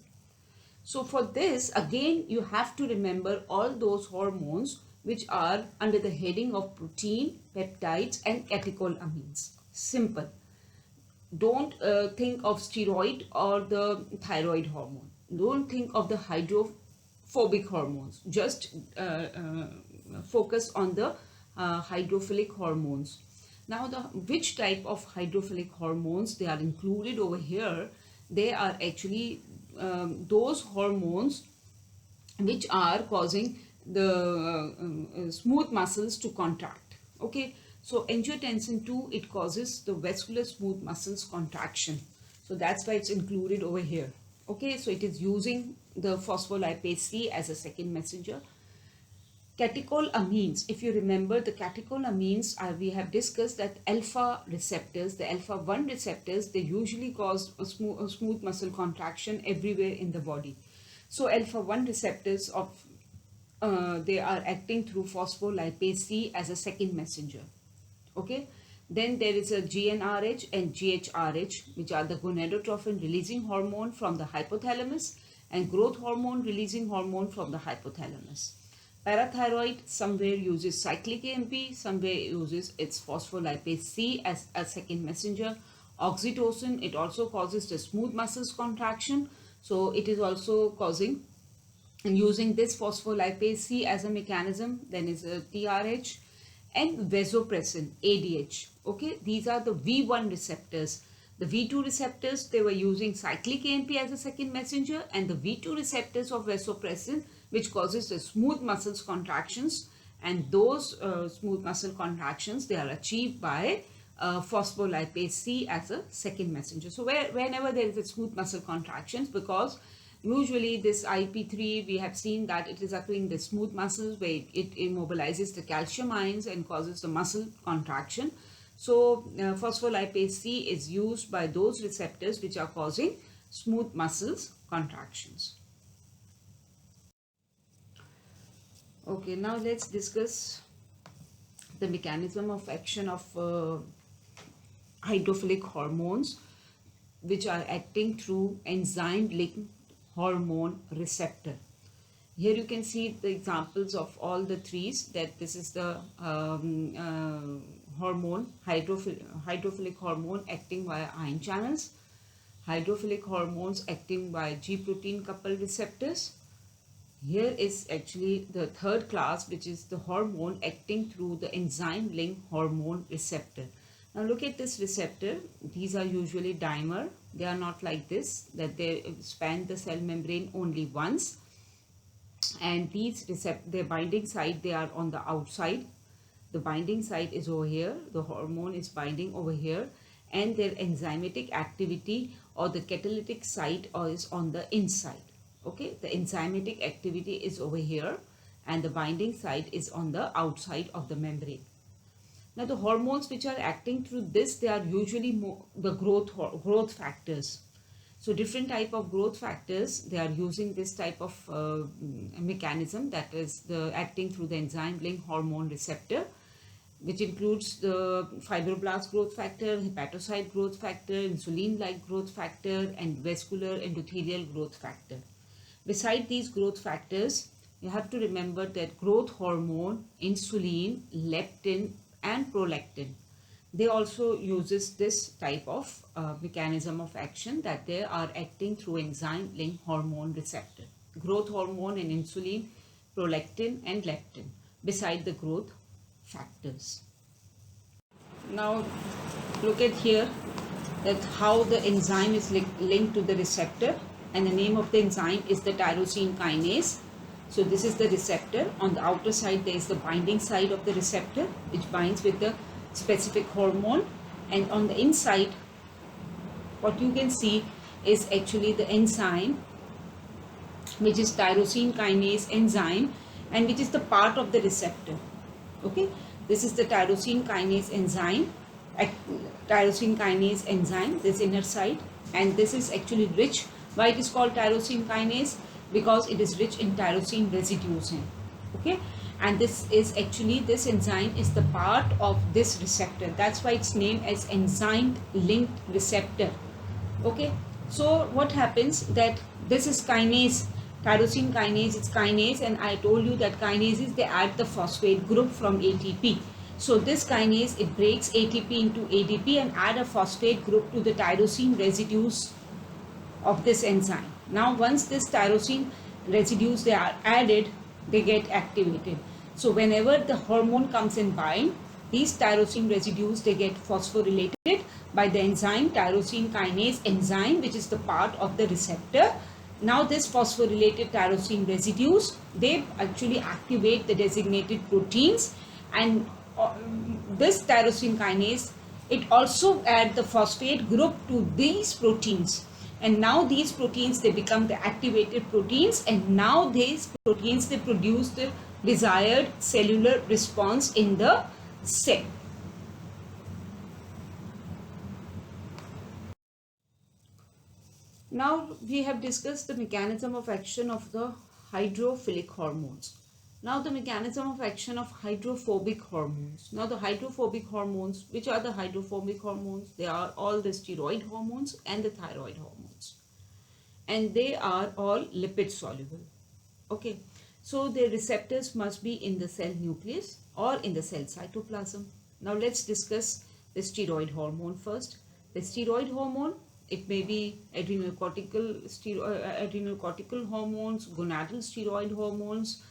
So for this, again, you have to remember all those hormones which are under the heading of protein, peptides and catecholamines. Simple. don't think of steroid or the thyroid hormone. Don't think of the hydrophobic hormones. Just focus on the hydrophilic hormones. Now, which type of hydrophilic hormones they are included over here? They are actually those hormones which are causing the smooth muscles to contract. Okay, so angiotensin 2, it causes the vascular smooth muscles contraction. So that's why it's included over here. Okay, so it is using the phospholipase C as a second messenger. Catecholamines, if you remember the catecholamines, we have discussed that alpha receptors, the alpha 1 receptors, they usually cause a smooth muscle contraction everywhere in the body. So alpha 1 receptors of they are acting through phospholipase C as a second messenger. Okay, then there is a GnRH and GHRH, which are the gonadotrophin releasing hormone from the hypothalamus and growth hormone releasing hormone from the hypothalamus. Parathyroid somewhere uses cyclic AMP, somewhere uses its phospholipase C as a second messenger. Oxytocin, it also causes the smooth muscles contraction, so it is also causing and using this phospholipase C as a mechanism. Then is a TRH and vasopressin, ADH. Okay, these are the V1 receptors. The V2 receptors, they were using cyclic AMP as a second messenger, and the V2 receptors of vasopressin, which causes the smooth muscles contractions, and those smooth muscle contractions, they are achieved by phospholipase C as a second messenger. So whenever there is a smooth muscle contractions, because usually this IP3, we have seen that it is occurring the smooth muscles where it immobilizes the calcium ions and causes the muscle contraction. So phospholipase C is used by those receptors which are causing smooth muscles contractions. Okay, now let's discuss the mechanism of action of hydrophilic hormones, which are acting through enzyme-linked hormone receptor. Here you can see the examples of all the threes, that this is the hormone, hydrophilic hormone acting via ion channels, hydrophilic hormones acting by G protein coupled receptors. Here is actually the third class, which is the hormone acting through the enzyme linked hormone receptor. Now look at this receptor. These are usually dimer. They are not like this, that they span the cell membrane only once. And these their binding site, they are on the outside. The binding site is over here. The hormone is binding over here. And their enzymatic activity or the catalytic site is on the inside. Okay, the enzymatic activity is over here and the binding site is on the outside of the membrane. Now the hormones which are acting through this, they are usually the growth factors. So different type of growth factors, they are using this type of mechanism, that is the acting through the enzyme linked hormone receptor, which includes the fibroblast growth factor, hepatocyte growth factor, insulin-like growth factor, and vascular endothelial growth factor. Beside these growth factors, you have to remember that growth hormone, insulin, leptin, and prolactin, they also uses this type of mechanism of action, that they are acting through enzyme linked hormone receptor. Growth hormone and insulin, prolactin, and leptin, beside the growth factors. Now look at here that how the enzyme is linked to the receptor, and the name of the enzyme is the tyrosine kinase. So this is the receptor. On the outer side there is the binding side of the receptor, which binds with the specific hormone, and on the inside what you can see is actually the enzyme, which is tyrosine kinase enzyme, and which is the part of the receptor. Okay, this is the tyrosine kinase enzyme, this inner side, and this is actually rich. Why it is called tyrosine kinase? Because it is rich in tyrosine residues. Okay, and this is actually, this enzyme is the part of this receptor. That's why it's named as enzyme linked receptor. Okay, so what happens, that this is kinase, tyrosine kinase, it's kinase, and I told you that kinases, they add the phosphate group from ATP. So this kinase, it breaks ATP into ADP and add a phosphate group to the tyrosine residues of this enzyme. Now once this tyrosine residues they are added, they get activated. So whenever the hormone comes in bind, these tyrosine residues, they get phosphorylated by the enzyme tyrosine kinase enzyme, which is the part of the receptor. Now this phosphorylated tyrosine residues, they actually activate the designated proteins, and this tyrosine kinase, it also add the phosphate group to these proteins, and now these proteins, they become the activated proteins, and now these proteins, they produce the desired cellular response in the cell. Now we have discussed the mechanism of action of the hydrophilic hormones. Now the mechanism of action of hydrophobic hormones. Now the hydrophobic hormones, which are the hydrophobic hormones? They are all the steroid hormones and the thyroid hormones. And they are all lipid soluble. Okay. So their receptors must be in the cell nucleus or in the cell cytoplasm. Now let's discuss the steroid hormone first. The steroid hormone, it may be adrenocortical hormones, gonadal steroid hormones.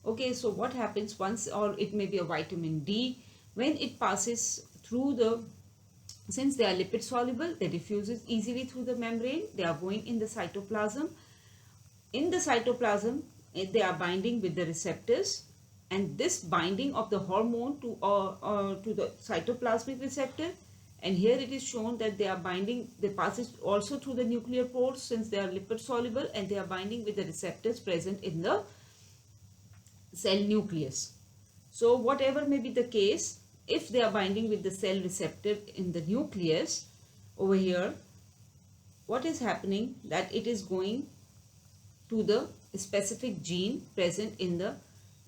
Okay, so what happens once, or it may be a vitamin D, when it passes through the, since they are lipid soluble, they diffuses easily through the membrane, they are going in the cytoplasm. In the cytoplasm, they are binding with the receptors, and this binding of the hormone to the cytoplasmic receptor, and here it is shown that they are binding, they passes also through the nuclear pores since they are lipid soluble, and they are binding with the receptors present in the cell nucleus. So whatever may be the case, if they are binding with the cell receptor in the nucleus over here, what is happening, that it is going to the specific gene present in the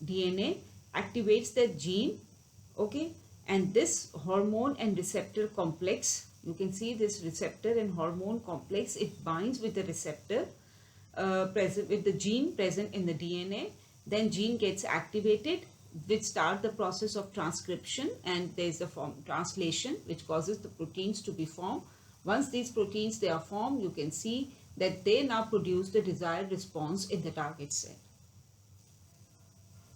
DNA, activates that gene. Okay, and this hormone and receptor complex, you can see this receptor and hormone complex, it binds with the receptor present with the gene present in the DNA. Then gene gets activated, which start the process of transcription, and there is a translation which causes the proteins to be formed. Once these proteins, they are formed, you can see that they now produce the desired response in the target cell.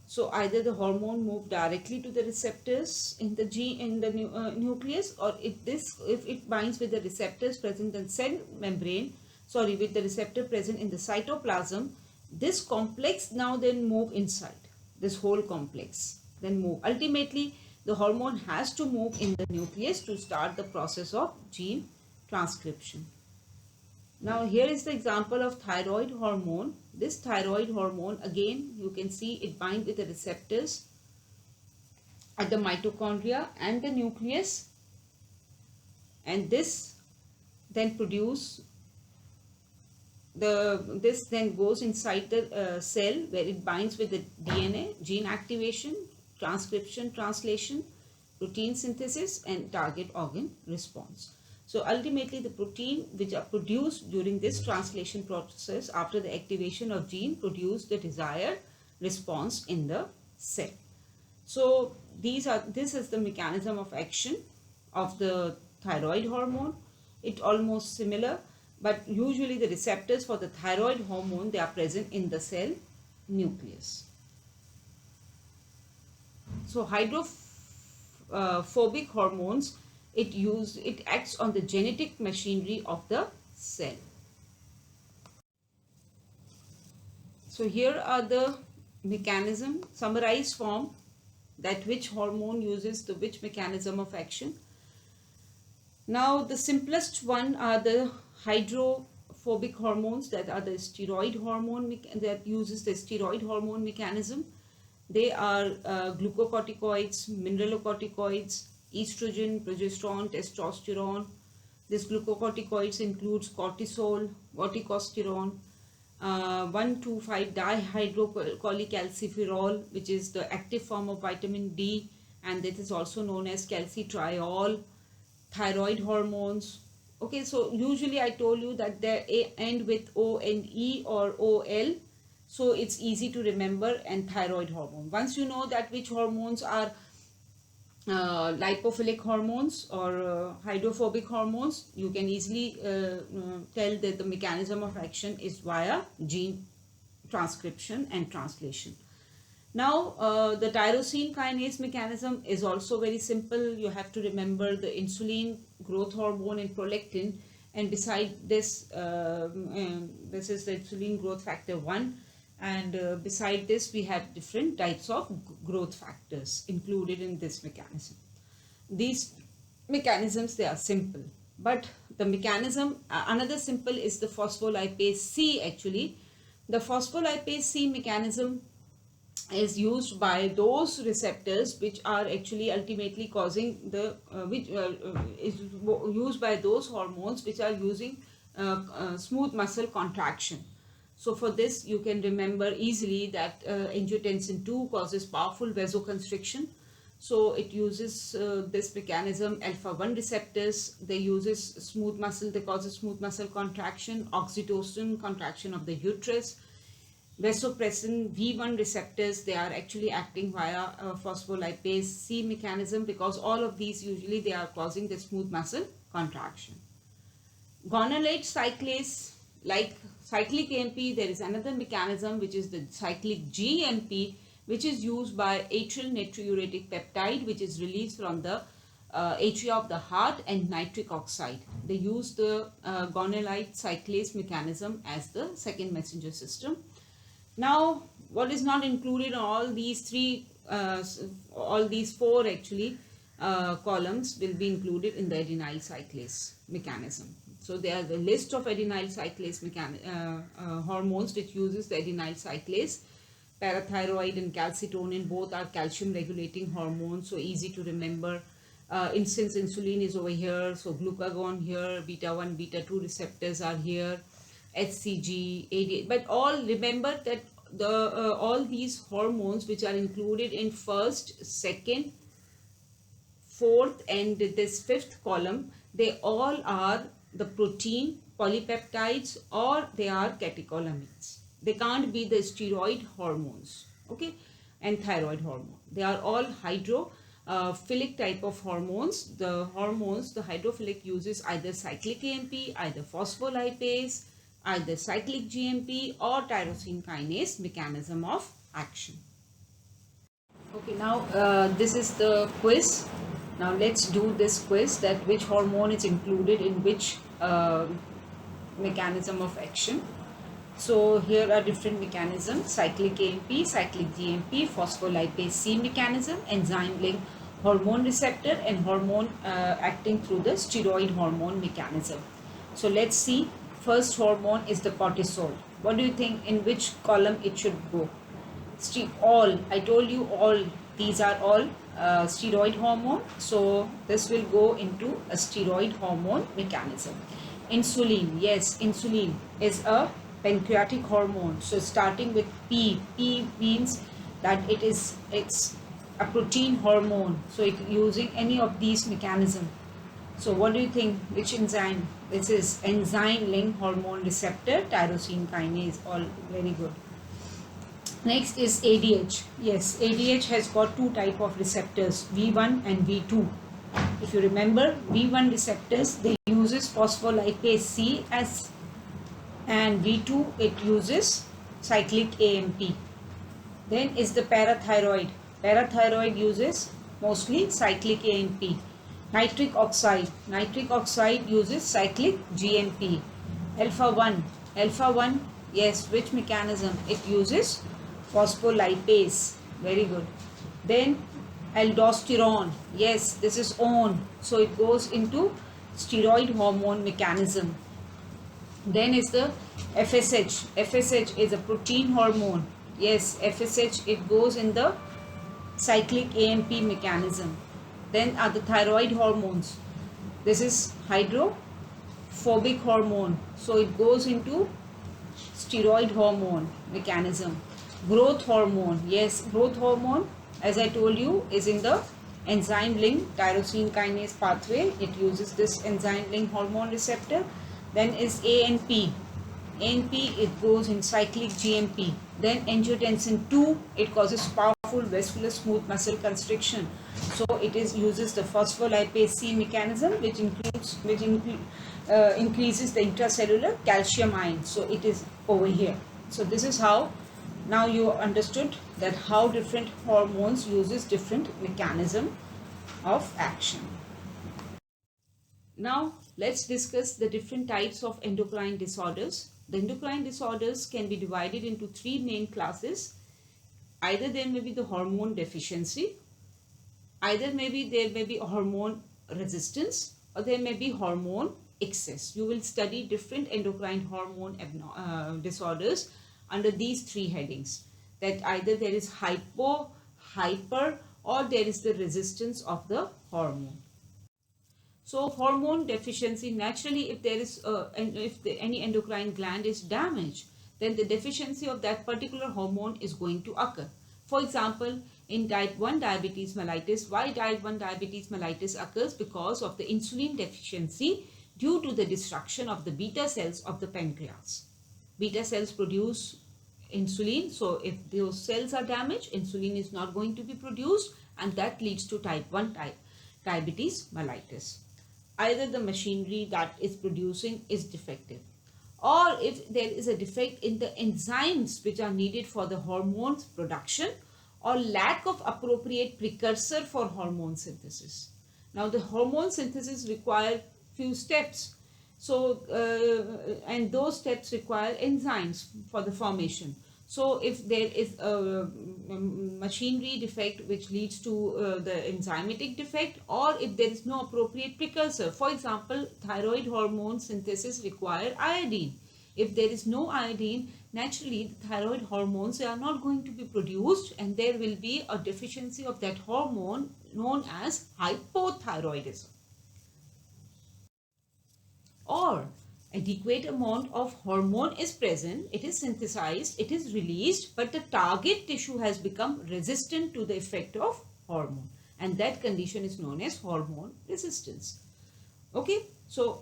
So either the hormone move directly to the receptors in the gene in the nucleus, or if it binds with the receptors present in cell membrane, with the receptor present in the cytoplasm, this complex now then move inside, this whole complex then move. Ultimately, the hormone has to move in the nucleus to start the process of gene transcription. Now here is the example of thyroid hormone. This thyroid hormone, again you can see it binds with the receptors at the mitochondria and the nucleus, and this then this then goes inside the cell where it binds with the DNA, gene activation, transcription, translation, protein synthesis, and target organ response. So ultimately the protein which are produced during this translation process after the activation of gene produce the desired response in the cell. So this is the mechanism of action of the thyroid hormone. It almost similar, but usually the receptors for the thyroid hormone, they are present in the cell nucleus. So hydrophobic hormones, it acts on the genetic machinery of the cell. So here are the mechanism, summarized form, that which hormone uses the which mechanism of action. Now the simplest one are the hydrophobic hormones, that are the steroid hormone that uses the steroid hormone mechanism. They are glucocorticoids, mineralocorticoids, estrogen, progesterone, testosterone. This glucocorticoids includes cortisol, corticosterone, 1,2,5-dihydrocholecalciferol, which is the active form of vitamin D, and that is also known as calcitriol, thyroid hormones. Okay, so usually I told you that they end with O and E or OL, so it's easy to remember, and thyroid hormone. Once you know that which hormones are lipophilic hormones or hydrophobic hormones, you can easily tell that the mechanism of action is via gene transcription and translation. Now, the tyrosine kinase mechanism is also very simple. You have to remember the insulin, growth hormone, and prolactin. And beside this, this is the insulin growth factor 1. And beside this, we have different types of growth factors included in this mechanism. These mechanisms, they are simple. But the mechanism, another simple is the phospholipase C actually. The phospholipase C mechanism is used by those receptors which are actually ultimately causing the is used by those hormones which are using smooth muscle contraction. So for this you can remember easily that angiotensin 2 causes powerful vasoconstriction. So it uses this mechanism. Alpha 1 receptors, they uses smooth muscle, they causes smooth muscle contraction. Oxytocin, contraction of the uterus. Vasopressin V1 receptors, they are actually acting via phospholipase C mechanism, because all of these usually they are causing the smooth muscle contraction. Guanylate cyclase, like cyclic AMP, there is another mechanism which is the cyclic GMP, which is used by atrial natriuretic peptide, which is released from the atria of the heart, and nitric oxide. They use the guanylate cyclase mechanism as the second messenger system. Now, what is not included in all these four actually columns will be included in the adenyl cyclase mechanism. So there are the list of adenyl cyclase hormones which uses the adenyl cyclase. Parathyroid and calcitonin, both are calcium regulating hormones, so easy to remember. Since insulin is over here, so glucagon here, beta 1, beta 2 receptors are here. HCG, ADH, but all remember that the all these hormones which are included in first, second, fourth, and this fifth column, they all are the protein, polypeptides, or they are catecholamines. They can't be the steroid hormones, okay, and thyroid hormone. They are all hydrophilic type of hormones. The hydrophilic uses either cyclic AMP, either phospholipase, either cyclic GMP, or tyrosine kinase mechanism of action. Okay, now this is the quiz. Now let's do this quiz, that which hormone is included in which mechanism of action. So here are different mechanisms: cyclic AMP, cyclic GMP, phospholipase C mechanism, enzyme link hormone receptor, and hormone acting through the steroid hormone mechanism. So let's see. First hormone is the cortisol. What do you think, in which column it should go? All, I told you all, these are all steroid hormone. So this will go into a steroid hormone mechanism. Insulin, yes, insulin is a pancreatic hormone. So starting with P means that it's a protein hormone. So it using any of these mechanism. So what do you think, which enzyme? This is enzyme linked hormone receptor, tyrosine kinase, all very good. Next is ADH. Yes, ADH has got two type of receptors, V1 and V2. If you remember, V1 receptors, they uses phospholipase C as, and V2 it uses cyclic AMP. Then is the parathyroid. Parathyroid uses mostly cyclic AMP. Nitric oxide uses cyclic GMP. Alpha 1, yes, which mechanism? It uses phospholipase. Very good. Then aldosterone, yes, this is ON, so it goes into steroid hormone mechanism. Then is the FSH. FSH is a protein hormone. Yes, FSH, it goes in the cyclic AMP mechanism. Then are the thyroid hormones. This is hydrophobic hormone, so it goes into steroid hormone mechanism. Growth hormone, yes, growth hormone, as I told you, is in the enzyme linked tyrosine kinase pathway. It uses this enzyme linked hormone receptor. Then is ANP. ANP, it goes in cyclic GMP. Then angiotensin 2, it causes powerful powerful vascular smooth muscle constriction. So it uses the phospholipase C mechanism, which increases the intracellular calcium ion. So it is over here. So this is how now you understood that how different hormones uses different mechanism of action. Now let's discuss the different types of endocrine disorders. The endocrine disorders can be divided into three main classes. Either there may be the hormone deficiency, either there may be hormone resistance, or there may be hormone excess. You will study different endocrine hormone disorders under these three headings. That either there is hypo, hyper, or there is the resistance of the hormone. So hormone deficiency, naturally if there is any endocrine gland is damaged, then the deficiency of that particular hormone is going to occur. For example, in type 1 diabetes mellitus, why type 1 diabetes mellitus occurs? Because of the insulin deficiency due to the destruction of the beta cells of the pancreas. Beta cells produce insulin, so if those cells are damaged, insulin is not going to be produced, and that leads to type 1 diabetes mellitus. Either the machinery that is producing is defective, or if there is a defect in the enzymes which are needed for the hormones production, or lack of appropriate precursor for hormone synthesis. Now the hormone synthesis require few steps, so and those steps require enzymes for the formation. So if there is a machinery defect which leads to the enzymatic defect, or if there is no appropriate precursor, for example, thyroid hormone synthesis require iodine. If there is no iodine, naturally the thyroid hormones are not going to be produced, and there will be a deficiency of that hormone known as hypothyroidism. Or adequate amount of hormone is present, it is synthesized, it is released, but the target tissue has become resistant to the effect of hormone, and that condition is known as hormone resistance. Okay, so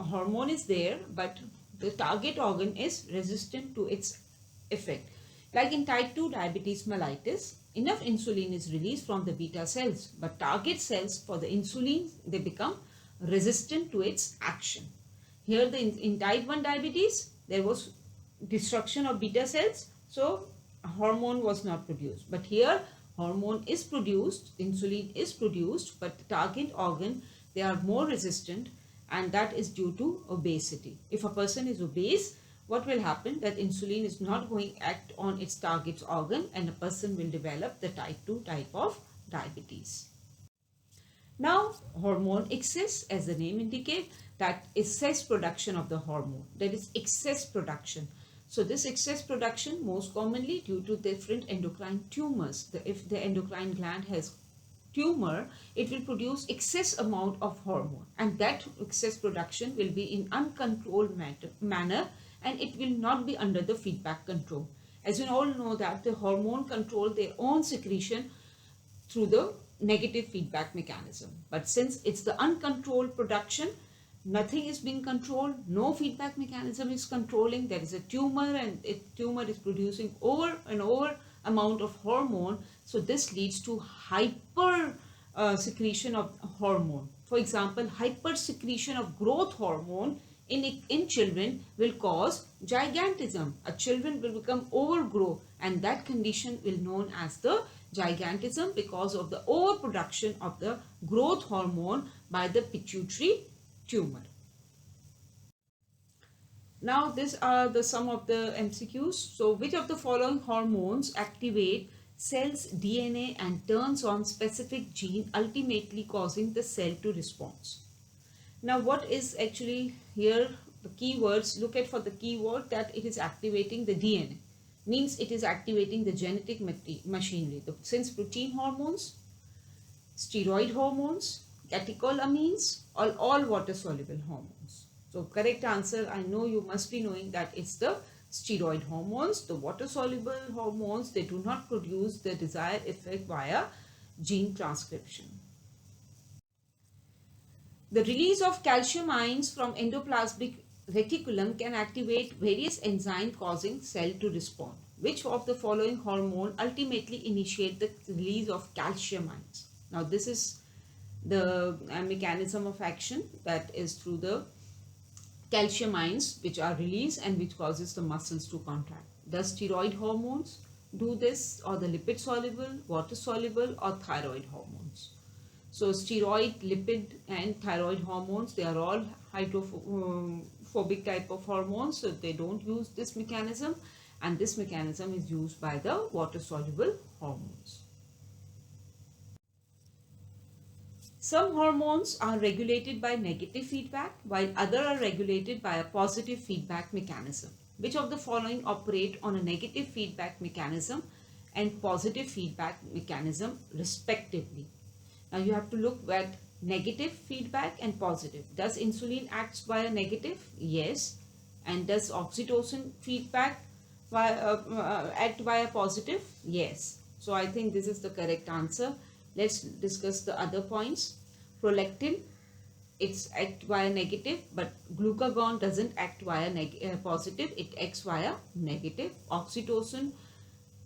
hormone is there, but the target organ is resistant to its effect. Like in type 2 diabetes mellitus, enough insulin is released from the beta cells, but target cells for the insulin, they become resistant to its action. Here in type 1 diabetes, there was destruction of beta cells, so hormone was not produced. But here hormone is produced, insulin is produced, but the target organ, they are more resistant, and that is due to obesity. If a person is obese, what will happen? That insulin is not going to act on its target organ, and a person will develop the type 2 type of diabetes. Now hormone excess, as the name indicates, that excess production of the hormone, that is excess production. So this excess production most commonly due to different endocrine tumors. If the endocrine gland has tumor, it will produce excess amount of hormone, and that excess production will be in uncontrolled manner, and it will not be under the feedback control. As you all know that the hormone control their own secretion through the negative feedback mechanism. But since it's the uncontrolled production, nothing is being controlled, no feedback mechanism is controlling, there is a tumor, and tumor is producing over and over amount of hormone. So this leads to hyper secretion of hormone. For example, hyper secretion of growth hormone in children will cause gigantism. A children will become overgrow, and that condition will known as the gigantism because of the overproduction of the growth hormone by the pituitary tumor. Now these are some of the MCQs. So which of the following hormones activate cell's DNA and turns on specific gene, ultimately causing the cell to respond? Now what is actually here the keywords? Look at for the keyword that it is activating the DNA. Means it is activating the genetic machinery. Since protein hormones, steroid hormones, catecholamines, all water soluble hormones. So correct answer, I know you must be knowing that it's the steroid hormones. The water soluble hormones, they do not produce the desired effect via gene transcription. The release of calcium ions from endoplasmic reticulum can activate various enzymes causing cell to respond. Which of the following hormone ultimately initiate the release of calcium ions? Now this is the mechanism of action, that is through the calcium ions which are released and which causes the muscles to contract. Does steroid hormones do this, or the lipid soluble, water soluble, or thyroid hormones? So steroid, lipid and thyroid hormones, they are all hydrophobic type of hormones, so they don't use this mechanism, and this mechanism is used by the water soluble hormones. Some hormones are regulated by negative feedback, while others are regulated by a positive feedback mechanism. Which of the following operate on a negative feedback mechanism and positive feedback mechanism respectively? Now you have to look at negative feedback and positive. Does insulin act via negative? Yes. And does oxytocin feedback act via positive? Yes. So I think this is the correct answer. Let's discuss the other points. Prolactin, it's act via negative, but glucagon doesn't act via positive, it acts via negative. Oxytocin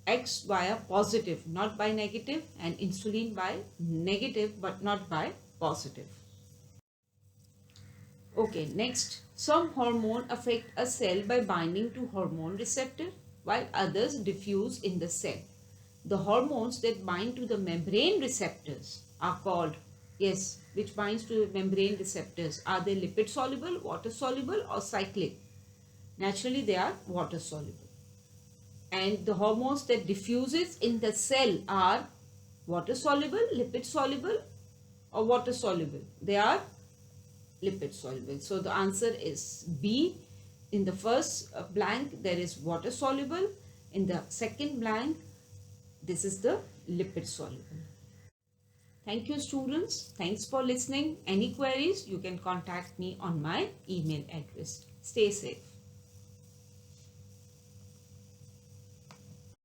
acts via positive, not by negative, and insulin by negative but not by positive. Okay, next, some hormone affect a cell by binding to hormone receptor while others diffuse in the cell. The hormones that bind to the membrane receptors are called, yes, which binds to membrane receptors, are they lipid soluble, water soluble, or cyclic? Naturally they are water soluble. And the hormones that diffuses in the cell are water soluble, lipid soluble, or water soluble? They are lipid soluble. So the answer is B. In the first blank there is water soluble. In the second blank this is the lipid soluble. Thank you students. Thanks for listening. Any queries you can contact me on my email address. Stay safe.